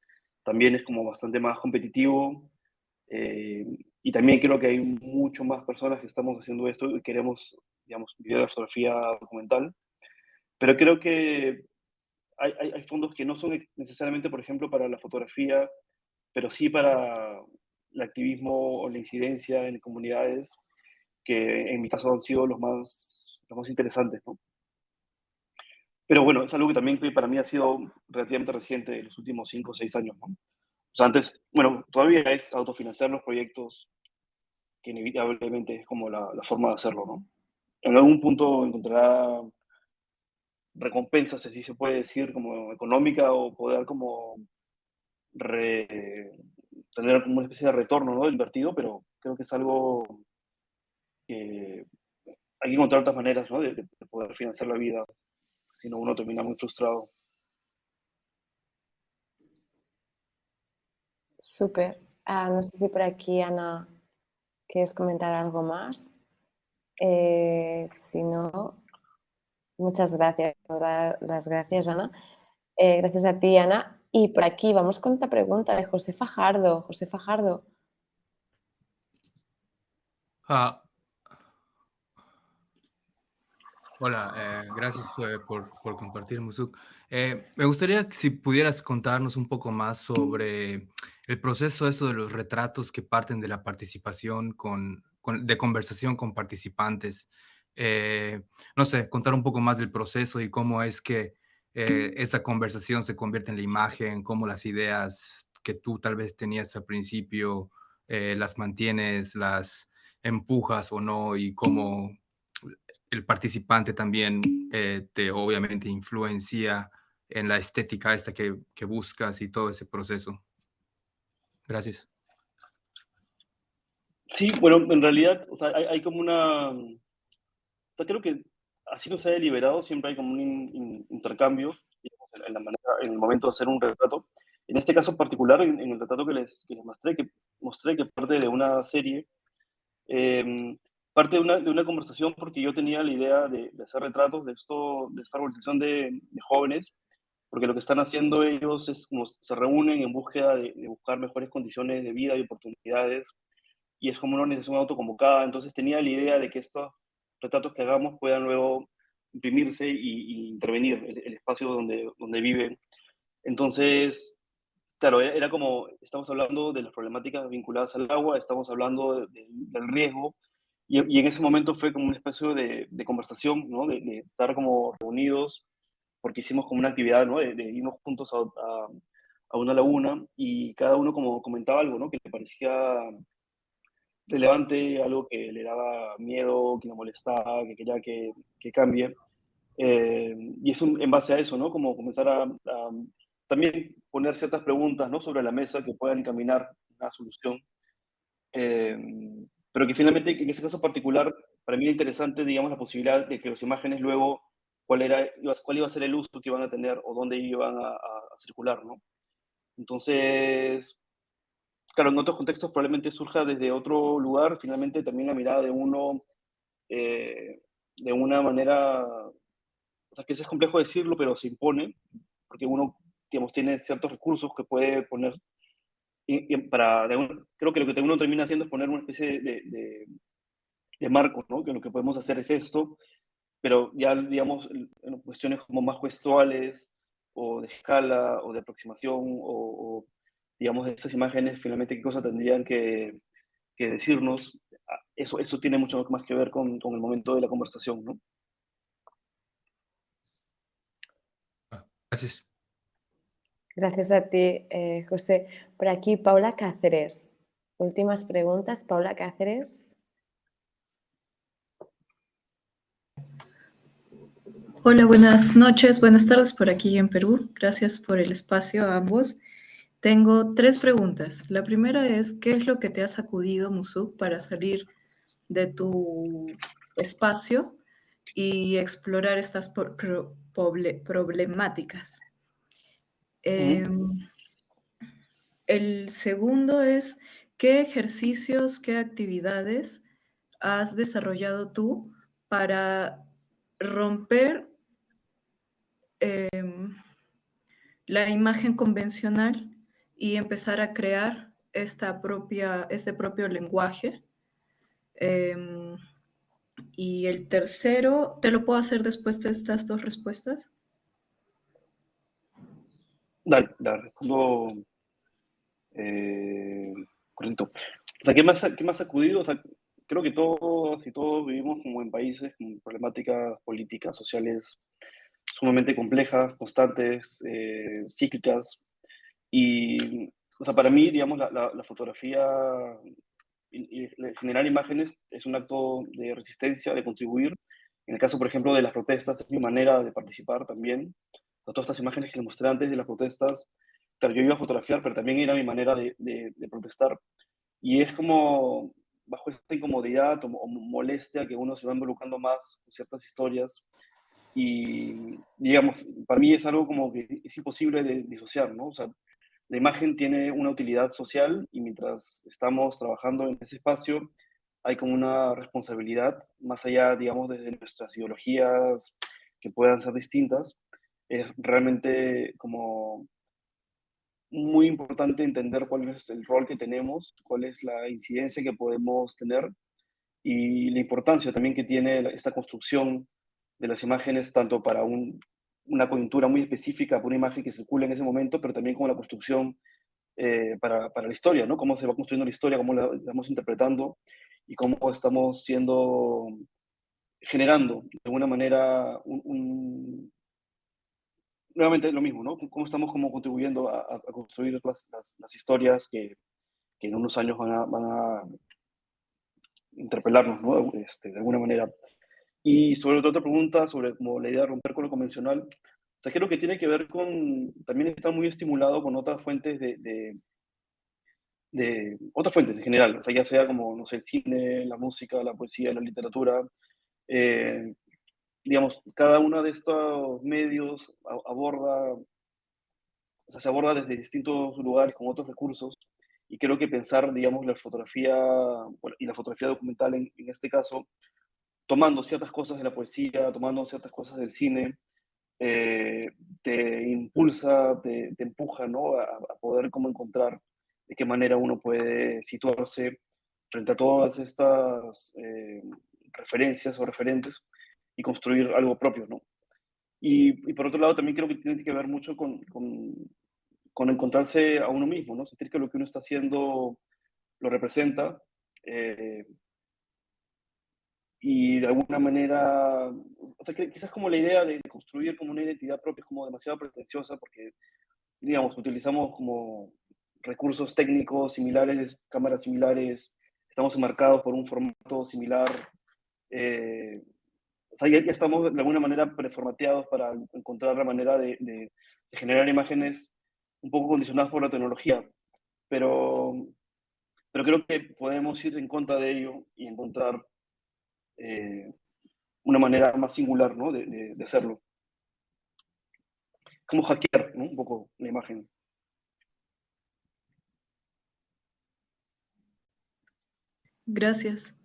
También es como bastante más competitivo. eh, y también creo que hay mucho más personas que estamos haciendo esto y queremos, digamos, vivir la fotografía documental. Pero creo que hay fondos que no son necesariamente, por ejemplo, para la fotografía, pero sí para el activismo o la incidencia en comunidades, que en mi caso han sido los más interesantes, ¿no? Pero bueno, es algo que también que para mí ha sido relativamente reciente, en los últimos 5 o 6 años, ¿no? O sea, antes, bueno, todavía es autofinanciar los proyectos, que inevitablemente es como la forma de hacerlo, ¿no? En algún punto encontrará recompensas, así se puede decir, como económica, o poder como re- tener como una especie de retorno, ¿no?, del invertido, pero creo que es algo que hay que encontrar otras maneras, ¿no?, de poder financiar la vida, si no uno termina muy frustrado. Súper. No sé si por aquí, Ana, quieres comentar algo más. Si no, muchas gracias. Por dar las gracias, Ana. Gracias a ti, Ana. Y por aquí vamos con otra pregunta de José Fajardo. José Fajardo. Ah, hola, gracias por compartir, Musuk. Me gustaría que si pudieras contarnos un poco más sobre el proceso esto de los retratos que parten de la participación de conversación con participantes. No sé, contar un poco más del proceso y cómo es que esa conversación se convierte en la imagen, cómo las ideas que tú tal vez tenías al principio las mantienes, las empujas o no, y cómo el participante también te obviamente influencia en la estética esta que buscas y todo ese proceso. Gracias. Sí, bueno, en realidad, o sea, hay como una, o sea, creo que así no se haya liberado, siempre hay como un intercambio, digamos, en la manera, en el momento de hacer un retrato. En este caso particular, en el retrato que les mostré que parte de una serie, eh, parte de una conversación, porque yo tenía la idea de hacer retratos de esta organización de jóvenes, porque lo que están haciendo ellos es como se reúnen en búsqueda de buscar mejores condiciones de vida y oportunidades, y es como una organización autoconvocada. Entonces tenía la idea de que estos retratos que hagamos puedan luego imprimirse y intervenir el espacio donde viven. Entonces, claro, era como, estamos hablando de las problemáticas vinculadas al agua, estamos hablando del riesgo, y en ese momento fue como una especie de conversación, ¿no?, de estar como reunidos, porque hicimos como una actividad, ¿no?, de irnos juntos a una laguna, y cada uno como comentaba algo, ¿no?, que le parecía relevante, algo que le daba miedo, que le molestaba, que quería que cambie. Y es en base a eso, ¿no? Como comenzar a también poner ciertas preguntas, ¿no?, sobre la mesa que puedan encaminar una solución. Eh, pero que finalmente, en ese caso particular, para mí era interesante, digamos, la posibilidad de que las imágenes luego, cuál iba a ser el uso que iban a tener o dónde iban a circular, ¿no? Entonces, claro, en otros contextos probablemente surja desde otro lugar, finalmente también la mirada de uno, de una manera, o sea, que eso es complejo decirlo, pero se impone, porque uno, digamos, tiene ciertos recursos que puede poner, creo que lo que uno termina haciendo es poner una especie de marco, ¿no?, que lo que podemos hacer es esto, pero ya, digamos, en cuestiones como más gestuales, o de escala, o de aproximación, digamos, de estas imágenes, finalmente, qué cosa tendrían que decirnos. Eso tiene mucho más que ver con el momento de la conversación, ¿no? Gracias. Gracias a ti, José. Por aquí, Paula Cáceres. Últimas preguntas, Paula Cáceres. Hola, buenas noches, buenas tardes por aquí en Perú. Gracias por el espacio a ambos. Tengo 3 preguntas. La primera es, ¿qué es lo que te ha sacudido, Musuk, para salir de tu espacio y explorar estas problemáticas? El segundo es, ¿qué ejercicios, qué actividades has desarrollado tú para romper la imagen convencional y empezar a crear este propio lenguaje. Y el tercero, ¿te lo puedo hacer después de estas dos respuestas? Dale, respondo correcto. O sea, qué más ha sacudido? O sea, creo que todos y todos vivimos como en países con problemáticas políticas, sociales sumamente complejas, constantes, cíclicas. Y, o sea, para mí, digamos, la fotografía y generar imágenes es un acto de resistencia, de contribuir. En el caso, por ejemplo, de las protestas, es mi manera de participar también. O sea, todas estas imágenes que les mostré antes de las protestas, claro, yo iba a fotografiar, pero también era mi manera de protestar. Y es como, bajo esta incomodidad o molestia que uno se va involucrando más con ciertas historias. Y, digamos, para mí es algo como que es imposible de disociar, ¿no? O sea, la imagen tiene una utilidad social y mientras estamos trabajando en ese espacio hay como una responsabilidad, más allá, digamos, desde nuestras ideologías que puedan ser distintas, es realmente como muy importante entender cuál es el rol que tenemos, cuál es la incidencia que podemos tener y la importancia también que tiene esta construcción de las imágenes, tanto para una coyuntura muy específica, para una imagen que circula en ese momento, pero también como la construcción para la historia, ¿no? Cómo se va construyendo la historia, cómo la estamos interpretando y cómo estamos generando de alguna manera nuevamente lo mismo, ¿no? Cómo estamos como contribuyendo a construir las historias que en unos años van a interpelarnos, ¿no? De alguna manera. Y sobre otra pregunta, sobre como la idea de romper con lo convencional, o sea, creo que tiene que ver con, también está muy estimulado con otras fuentes de otras fuentes en general, o sea, ya sea como, no sé, el cine, la música, la poesía, la literatura, eh, digamos, cada uno de estos medios aborda, o sea, se aborda desde distintos lugares con otros recursos, y creo que pensar, digamos, la fotografía, bueno, y la fotografía documental en este caso, tomando ciertas cosas de la poesía, tomando ciertas cosas del cine, eh, te impulsa, te empuja, ¿no? A poder como encontrar de qué manera uno puede situarse frente a todas estas referencias o referentes y construir algo propio, ¿no? Y por otro lado, también creo que tiene que ver mucho con encontrarse a uno mismo, ¿no? Sentir que lo que uno está haciendo lo representa, eh, y de alguna manera, o sea, que quizás como la idea de construir como una identidad propia es como demasiado pretenciosa porque, digamos, utilizamos como recursos técnicos similares, cámaras similares, estamos enmarcados por un formato similar, eh, o sea, ya estamos de alguna manera preformateados para encontrar la manera de generar imágenes un poco condicionadas por la tecnología, pero, pero creo que podemos ir en contra de ello y encontrar eh, una manera más singular, ¿no? de hacerlo. Como hackear, ¿no? Un poco la imagen. Gracias.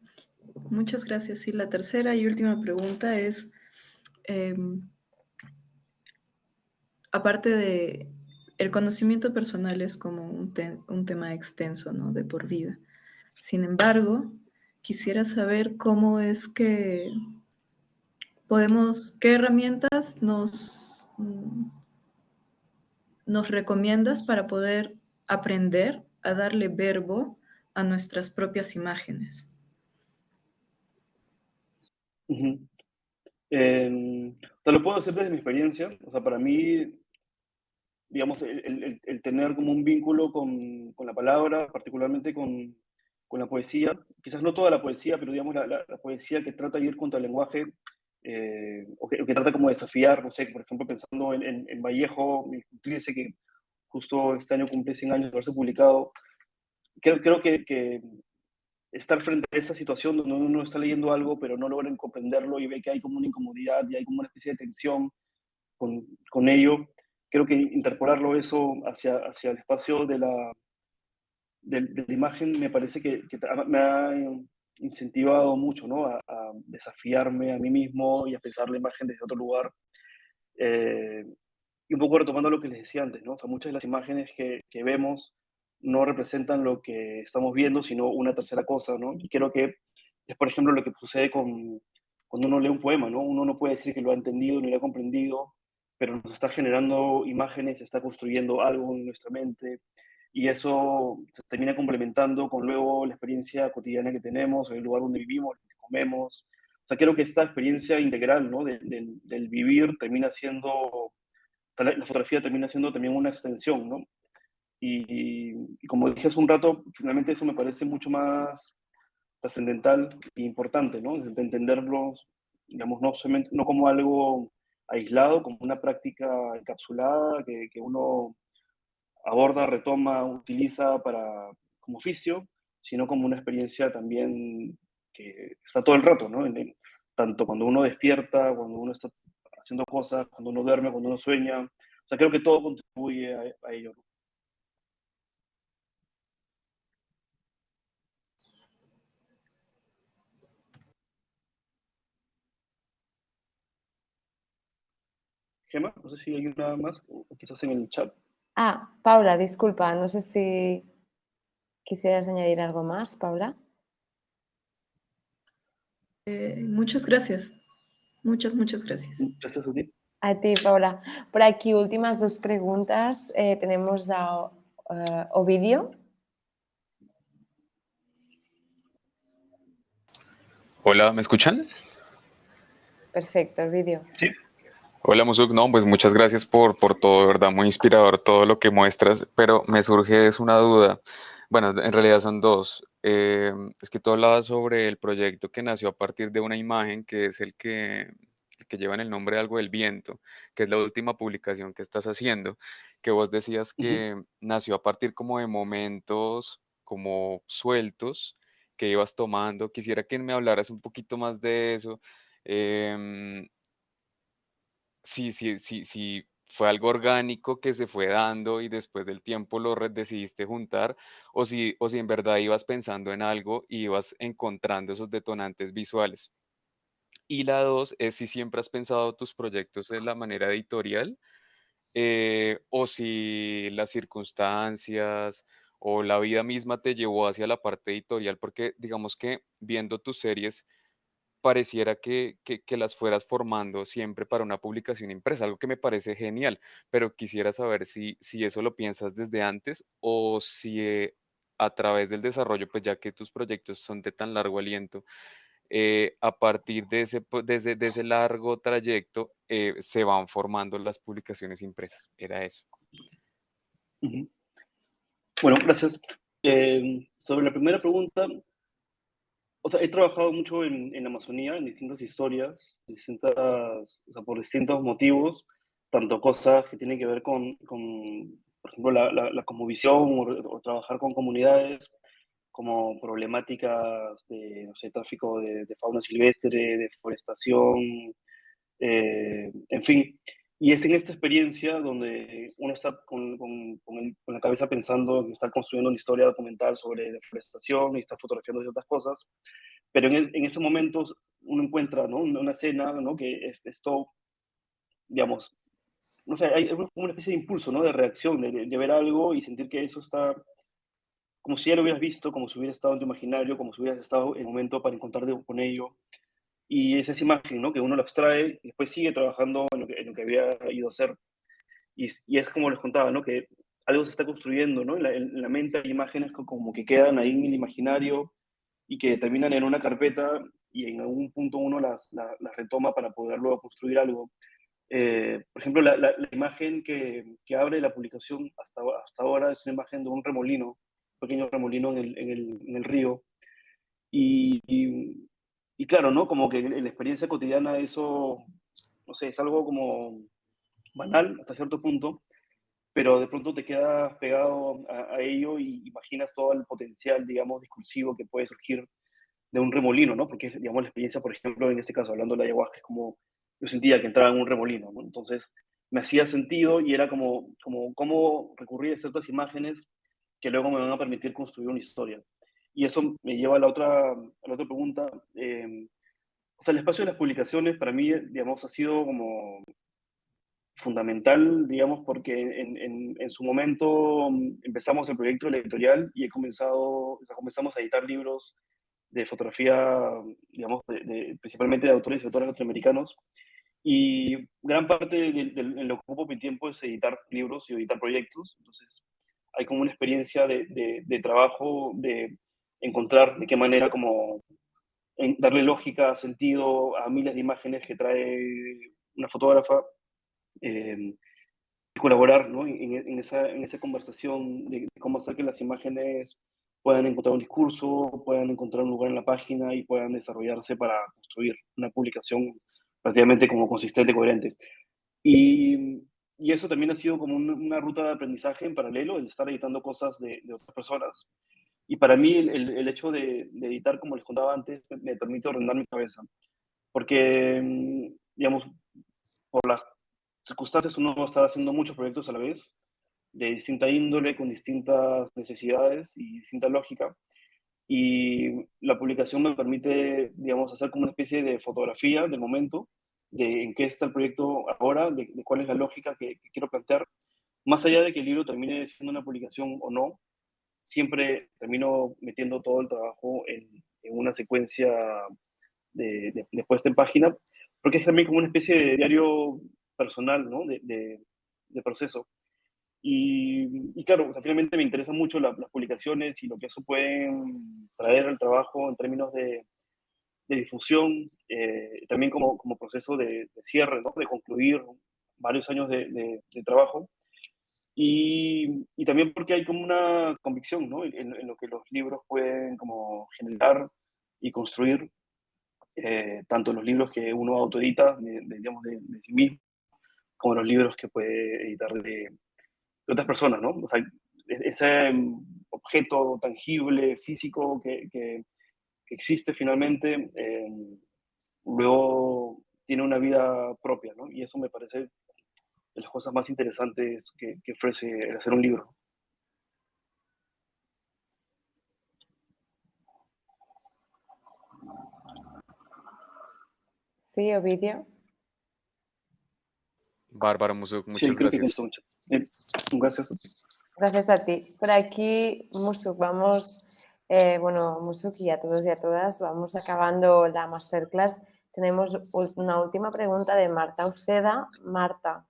Muchas gracias. Y la tercera y última pregunta es, aparte de, el conocimiento personal es como un tema extenso, ¿no? De por vida. Sin embargo, quisiera saber cómo es que qué herramientas nos recomiendas para poder aprender a darle verbo a nuestras propias imágenes. Uh-huh. Te lo puedo decir desde mi experiencia. O sea, para mí, digamos, el tener como un vínculo con la palabra, particularmente con la poesía, quizás no toda la poesía, pero digamos la poesía que trata de ir contra el lenguaje, o que trata como de desafiar, no sé, por ejemplo, pensando en Vallejo, mi Cumplirse, que justo este año cumple 100 años de haberse publicado. Creo que estar frente a esa situación donde uno está leyendo algo, pero no logran comprenderlo y ve que hay como una incomodidad y hay como una especie de tensión con ello, creo que interpolarlo eso hacia el espacio de la imagen me parece que me ha incentivado mucho, ¿no? A desafiarme a mí mismo y a pensar la imagen desde otro lugar. Y un poco retomando lo que les decía antes, ¿no? O sea, muchas de las imágenes que vemos no representan lo que estamos viendo, sino una tercera cosa, ¿no? Y creo que es, por ejemplo, lo que sucede cuando uno lee un poema, ¿no? Uno no puede decir que lo ha entendido ni lo ha comprendido, pero nos está generando imágenes, está construyendo algo en nuestra mente, y eso se termina complementando con luego la experiencia cotidiana que tenemos, el lugar donde vivimos, lo que comemos. O sea, creo que esta experiencia integral, ¿no? Del vivir termina siendo, o sea, la fotografía termina siendo también una extensión, ¿no? Y como dije hace un rato, finalmente eso me parece mucho más trascendental e importante, ¿no? De entenderlos, digamos, no como algo aislado, como una práctica encapsulada que uno aborda, retoma, utiliza como oficio, sino como una experiencia también que está todo el rato, ¿no? Tanto cuando uno despierta, cuando uno está haciendo cosas, cuando uno duerme, cuando uno sueña. O sea, creo que todo contribuye a ello, ¿no? Gemma, no sé si hay una más, o quizás en el chat. Ah, Paula, disculpa, no sé si quisieras añadir algo más, Paula. Muchas gracias. Muchas gracias. Gracias a ti. A ti, Paula. Por aquí, últimas dos preguntas. Tenemos a Ovidio. Hola, ¿me escuchan? Perfecto, Ovidio. Sí. Hola, Musuk. No, pues muchas gracias por todo, de verdad, muy inspirador todo lo que muestras, pero me surge es una duda. Bueno, en realidad son dos. Es que tú hablabas sobre el proyecto que nació a partir de una imagen que es el que lleva en el nombre de algo del viento, que es la última publicación que estás haciendo, que vos decías Ujú. que nació a partir como de momentos como sueltos que ibas tomando. Quisiera que me hablaras un poquito más de eso. Em, si fue algo orgánico que se fue dando y después del tiempo decidiste juntar, o si en verdad ibas pensando en algo y ibas encontrando esos detonantes visuales. Y la dos es si siempre has pensado tus proyectos de la manera editorial, o si las circunstancias o la vida misma te llevó hacia la parte editorial, porque digamos que viendo tus series pareciera que las fueras formando siempre para una publicación impresa, algo que me parece genial, pero quisiera saber si eso lo piensas desde antes o si a través del desarrollo, pues ya que tus proyectos son de tan largo aliento, a partir de ese largo trayecto se van formando las publicaciones impresas. Era eso. Ujú. Bueno, gracias. Sobre la primera pregunta, o sea, he trabajado mucho en la Amazonía, en distintas historias, o sea, por distintos motivos, tanto cosas que tienen que ver por ejemplo, la cosmovisión o trabajar con comunidades, como problemáticas de, no sé, tráfico de fauna silvestre, deforestación, en fin. Y es en esta experiencia donde uno está con la cabeza pensando en estar construyendo una historia documental sobre deforestación y está fotografiando ciertas cosas, pero en ese momento uno encuentra, ¿no? Una escena, ¿no? Que es esto, digamos, no sé, hay una especie de impulso, ¿no? De reacción, de ver algo y sentir que eso está como si ya lo hubieras visto, como si hubiera estado en tu imaginario, como si hubieras estado en el momento para encontrarte con ello. Y es esa imagen, ¿no? Que uno lo abstrae y después sigue trabajando en lo que había ido a hacer. Y es como les contaba, ¿no? Que algo se está construyendo, ¿no? En la mente hay imágenes como que quedan ahí en el imaginario y que terminan en una carpeta y en algún punto uno las retoma para poder luego construir algo. Por ejemplo, la imagen que abre la publicación hasta ahora es una imagen de un remolino, un pequeño remolino en el río. Y claro, ¿no? Como que en la experiencia cotidiana eso, no sé, es algo como banal hasta cierto punto, pero de pronto te quedas pegado a ello y imaginas todo el potencial, digamos, discursivo que puede surgir de un remolino, ¿no? Porque, digamos, la experiencia, por ejemplo, en este caso, hablando de la ayahuasca, es como yo sentía que entraba en un remolino, ¿no? Entonces me hacía sentido y era como cómo recurrir a ciertas imágenes que luego me van a permitir construir una historia. Y eso me lleva a la otra pregunta. O sea, el espacio de las publicaciones para mí, digamos, ha sido como fundamental, digamos, porque en su momento empezamos el proyecto de la editorial y comenzamos a editar libros de fotografía, digamos, principalmente de autores y autores latinoamericanos. Y gran parte de lo que ocupo mi tiempo es editar libros y editar proyectos. Entonces, hay como una experiencia de trabajo, de encontrar de qué manera como darle lógica, sentido a miles de imágenes que trae una fotógrafa, eh, colaborar, ¿no? En esa conversación de cómo hacer que las imágenes puedan encontrar un discurso, puedan encontrar un lugar en la página y puedan desarrollarse para construir una publicación prácticamente como consistente, coherente. Y, y eso también ha sido como una ruta de aprendizaje en paralelo, el estar editando cosas de otras personas. Y para mí el hecho de editar, como les contaba antes, me permite ordenar mi cabeza. Porque, digamos, por las circunstancias uno está haciendo muchos proyectos a la vez, de distinta índole, con distintas necesidades y distinta lógica. Y la publicación me permite, digamos, hacer como una especie de fotografía del momento, de en qué está el proyecto ahora, de cuál es la lógica que quiero plantear. Más allá de que el libro termine siendo una publicación o no, siempre termino metiendo todo el trabajo en una secuencia de puesta en página, porque es también como una especie de diario personal, ¿no? De proceso. Y claro, o sea, finalmente me interesan mucho las publicaciones y lo que eso puede traer al trabajo en términos de difusión, también como proceso de cierre, ¿no? De concluir varios años de trabajo. Y también porque hay como una convicción, ¿no? En lo que los libros pueden como generar y construir, tanto los libros que uno autoedita, digamos, de sí mismo, como los libros que puede editar de otras personas, ¿no? O sea, ese objeto tangible, físico que existe finalmente, luego tiene una vida propia, ¿no? Y eso me parece de las cosas más interesantes que ofrece el hacer un libro. Sí, Ovidio. Bárbaro, Musuk, Sí, muchas creo que con gracias. esto mucho. Gracias. Gracias a ti. Por aquí, Musuk, vamos, bueno, Musuk y a todos y a todas, vamos acabando la masterclass. Tenemos una última pregunta de Marta Uceda. Marta.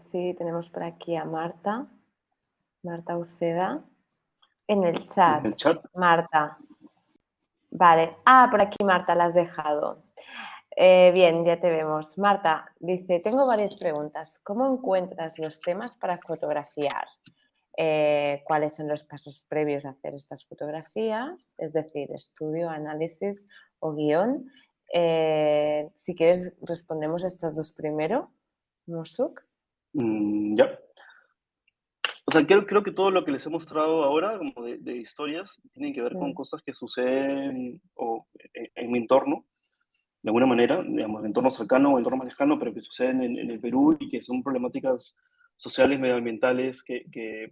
Sí, tenemos por aquí a Marta. Marta Uceda. En el chat. En el chat. Marta. Vale. Por aquí Marta, la has dejado. Bien, ya te vemos. Marta dice, tengo varias preguntas. ¿Cómo encuentras los temas para fotografiar? ¿Cuáles son los pasos previos a hacer estas fotografías? Es decir, estudio, análisis o guión. Si quieres, respondemos estas dos primero. Musuk. Ya. O sea, creo que todo lo que les he mostrado ahora, como de historias, tienen que ver con cosas que suceden en mi entorno, de alguna manera, digamos, entorno cercano o entorno más lejano, pero que suceden en el Perú y que son problemáticas sociales, medioambientales que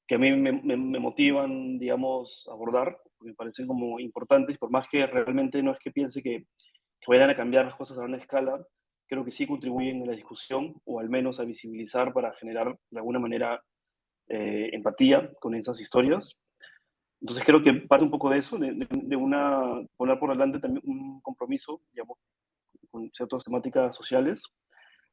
a mí me motivan, digamos, a abordar, porque me parecen como importantes, por más que realmente no es que piense que vayan a cambiar las cosas a gran escala, creo que sí contribuyen a la discusión o al menos a visibilizar para generar de alguna manera empatía con esas historias. Entonces creo que parte un poco de eso, poner por delante también un compromiso, digamos, con ciertas temáticas sociales.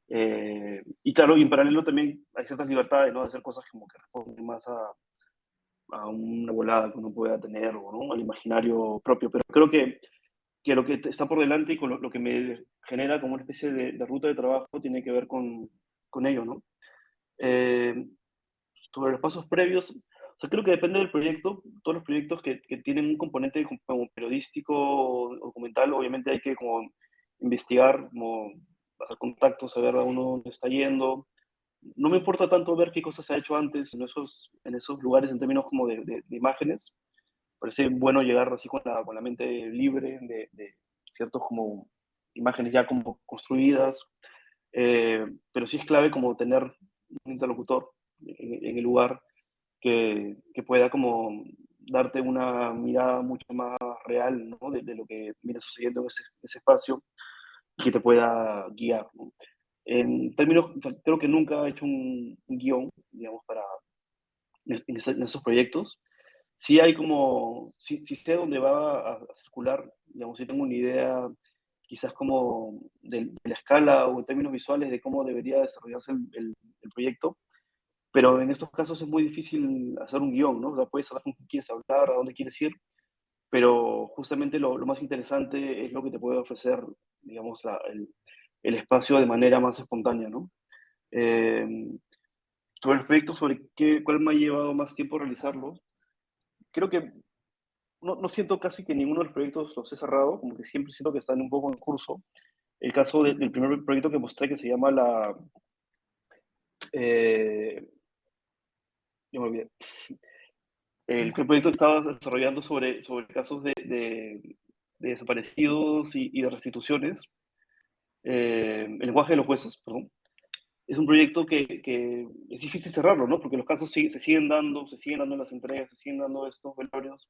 Y claro, y en paralelo también hay ciertas libertades, ¿no? De hacer cosas como que responden más a una volada que uno pueda tener, o ¿no? Al imaginario propio. Pero creo que lo que está por delante y con lo que me genera como una especie de ruta de trabajo tiene que ver con ello, ¿no? Eh, Sobre los pasos previos, o sea, creo que depende del proyecto. Todos los proyectos que tienen un componente como periodístico o documental, obviamente hay que como investigar, como hacer contactos, saber a uno dónde está yendo. No me importa tanto ver qué cosas se ha hecho antes en esos lugares en términos como de imágenes. Parece bueno llegar así con la mente libre de ciertos como imágenes ya como construidas, pero sí es clave como tener un interlocutor en el lugar que pueda como darte una mirada mucho más real, ¿no? De lo que viene sucediendo en ese espacio y que te pueda guiar, ¿no? En términos, o sea, creo que nunca he hecho un guión, digamos, en estos proyectos. Sí hay como, sí sé dónde va a circular, digamos, sí tengo una idea quizás como de la escala o en términos visuales de cómo debería desarrollarse el proyecto, pero en estos casos es muy difícil hacer un guión, ¿no? O sea, puedes saber con quién quieres hablar, a dónde quieres ir, pero justamente lo más interesante es lo que te puede ofrecer, digamos, el espacio de manera más espontánea, ¿no? Eh, sobre los proyectos, cuál me ha llevado más tiempo realizarlos, creo que no siento casi que ninguno de los proyectos los he cerrado, como que siempre siento que están un poco en curso. El caso del primer proyecto que mostré, que se llama eh, ya me olvidé. El proyecto que estaba desarrollando sobre casos de desaparecidos y de restituciones, el lenguaje de los huesos, perdón. Es un proyecto que es difícil cerrarlo, ¿no? Porque los casos se siguen dando las entregas, se siguen dando estos velorios.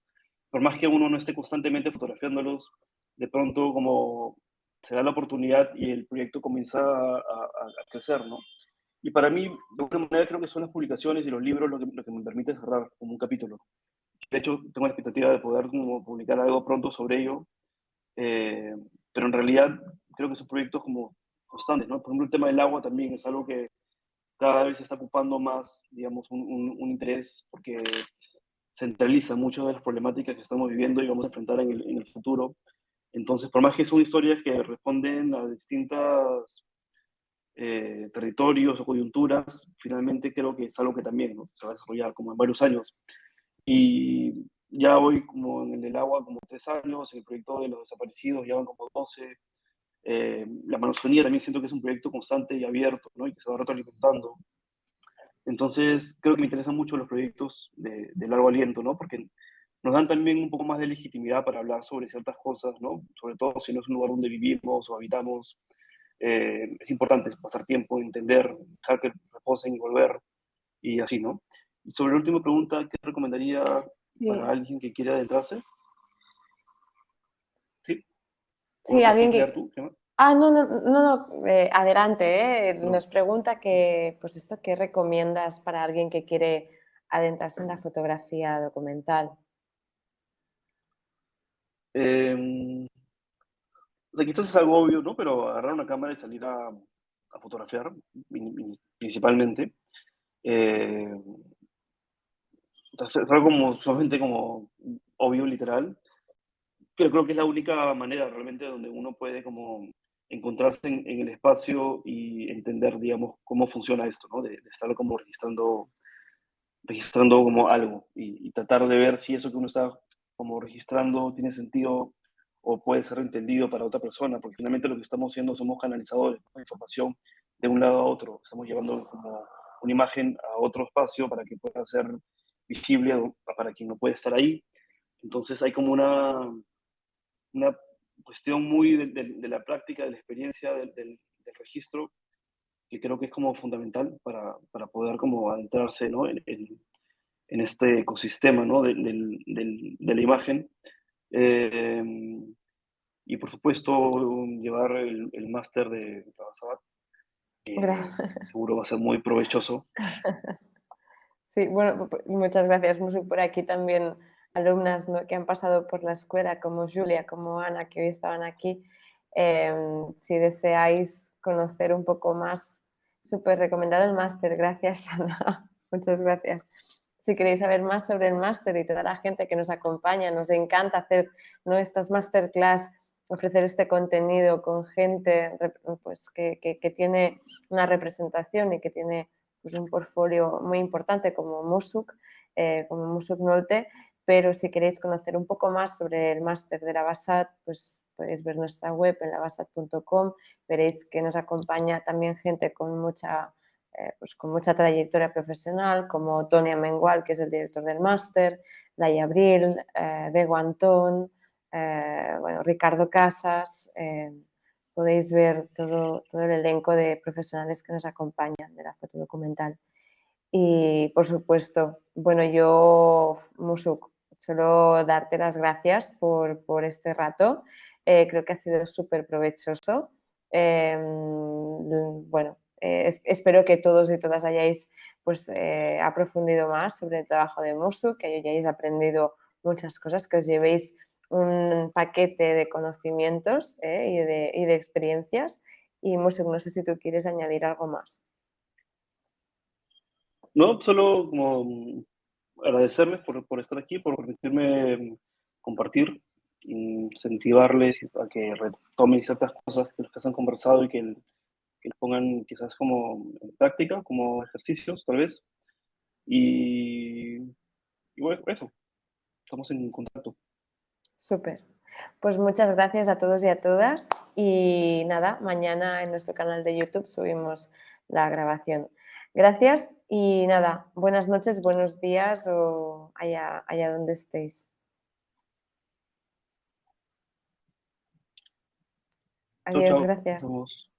Por más que uno no esté constantemente fotografiándolos, de pronto como se da la oportunidad y el proyecto comienza a crecer, ¿no? Y para mí, de alguna manera, creo que son las publicaciones y los libros lo que me permite cerrar como un capítulo. De hecho, tengo la expectativa de poder como, publicar algo pronto sobre ello, eh, pero en realidad creo que son proyectos como constantes, ¿no? Por ejemplo, el tema del agua también es algo que cada vez se está ocupando más, digamos, un interés porque centraliza muchas de las problemáticas que estamos viviendo y vamos a enfrentar en el futuro. Entonces, por más que son historias que responden a distintas territorios o coyunturas, finalmente creo que es algo que también, ¿no? Se va a desarrollar como en varios años. Y ya voy como en el del agua como 3 años, en el proyecto de los desaparecidos ya van como 12. La Amazonía también siento que es un proyecto constante y abierto, ¿no? Y que se va retroalimentando. Entonces, creo que me interesan mucho los proyectos de largo aliento, ¿no? Porque nos dan también un poco más de legitimidad para hablar sobre ciertas cosas, ¿no? Sobre todo si no es un lugar donde vivimos o habitamos. Es importante pasar tiempo, entender, dejar que reposen y volver, y así, ¿no? Y sobre la última pregunta, ¿qué recomendaría Sí, para alguien que quiera adentrarse? ¿Sí? ¿O sí, lo alguien quieres leer que... tú, Gemma? Ah, no, adelante, ¿eh? Perdón. Nos pregunta que, pues esto, ¿qué recomiendas para alguien que quiere adentrarse en la fotografía documental? Eh, o sea, quizás es algo obvio, ¿no? Pero agarrar una cámara y salir a fotografiar, principalmente. Eh, es algo como sumamente como obvio, literal, pero creo que es la única manera realmente donde uno puede como encontrarse en el espacio y entender, digamos, cómo funciona esto, ¿no? De estar como registrando como algo y tratar de ver si eso que uno está como registrando tiene sentido o puede ser entendido para otra persona, porque finalmente lo que estamos haciendo somos canalizadores de información de un lado a otro, estamos llevando como una imagen a otro espacio para que pueda ser visible para quien no puede estar ahí. Entonces hay como una cuestión muy de la práctica, de la experiencia del registro, que creo que es como fundamental para poder como adentrarse, ¿no? En este ecosistema, ¿no? De la imagen. Eh, y por supuesto, llevar el máster de Sabat, que seguro va a ser muy provechoso. Sí, bueno, muchas gracias, Musu. Por aquí también alumnas, ¿no?, que han pasado por la escuela, como Julia, como Ana, que hoy estaban aquí. Si deseáis conocer un poco más, súper recomendado el máster. Gracias, Ana. Muchas gracias. Si queréis saber más sobre el máster y toda la gente que nos acompaña, nos encanta hacer, ¿no?, estas masterclass, ofrecer este contenido con gente pues, que tiene una representación y que tiene pues, un portfolio muy importante como Musuk Nolte, pero si queréis conocer un poco más sobre el máster de la BASAT, pues podéis ver nuestra web en lavasat.com, veréis que nos acompaña también gente pues con mucha trayectoria profesional, como Tony Amengual, que es el director del máster, Laia Abril, Bego Antón, bueno, Ricardo Casas, podéis ver todo el elenco de profesionales que nos acompañan de la fotodocumental. Y, por supuesto, bueno, yo, Musuk, solo darte las gracias por este rato. Creo que ha sido súper provechoso. Bueno, espero que todos y todas hayáis pues, aprendido más sobre el trabajo de Musu, que hayáis aprendido muchas cosas, que os llevéis un paquete de conocimientos y de experiencias. Y Musu, no sé si tú quieres añadir algo más. No, solo como agradecerles por estar aquí, por permitirme compartir, incentivarles a que retomen ciertas cosas que los que se han conversado y que los pongan quizás como en práctica, como ejercicios tal vez. Y, y bueno, eso, estamos en contacto. Súper. Pues muchas gracias a todos y a todas. Y nada, mañana en nuestro canal de YouTube subimos la grabación. Gracias y nada, buenas noches, buenos días o allá donde estéis. Chao, Adiós, chao. Nos gracias. vemos.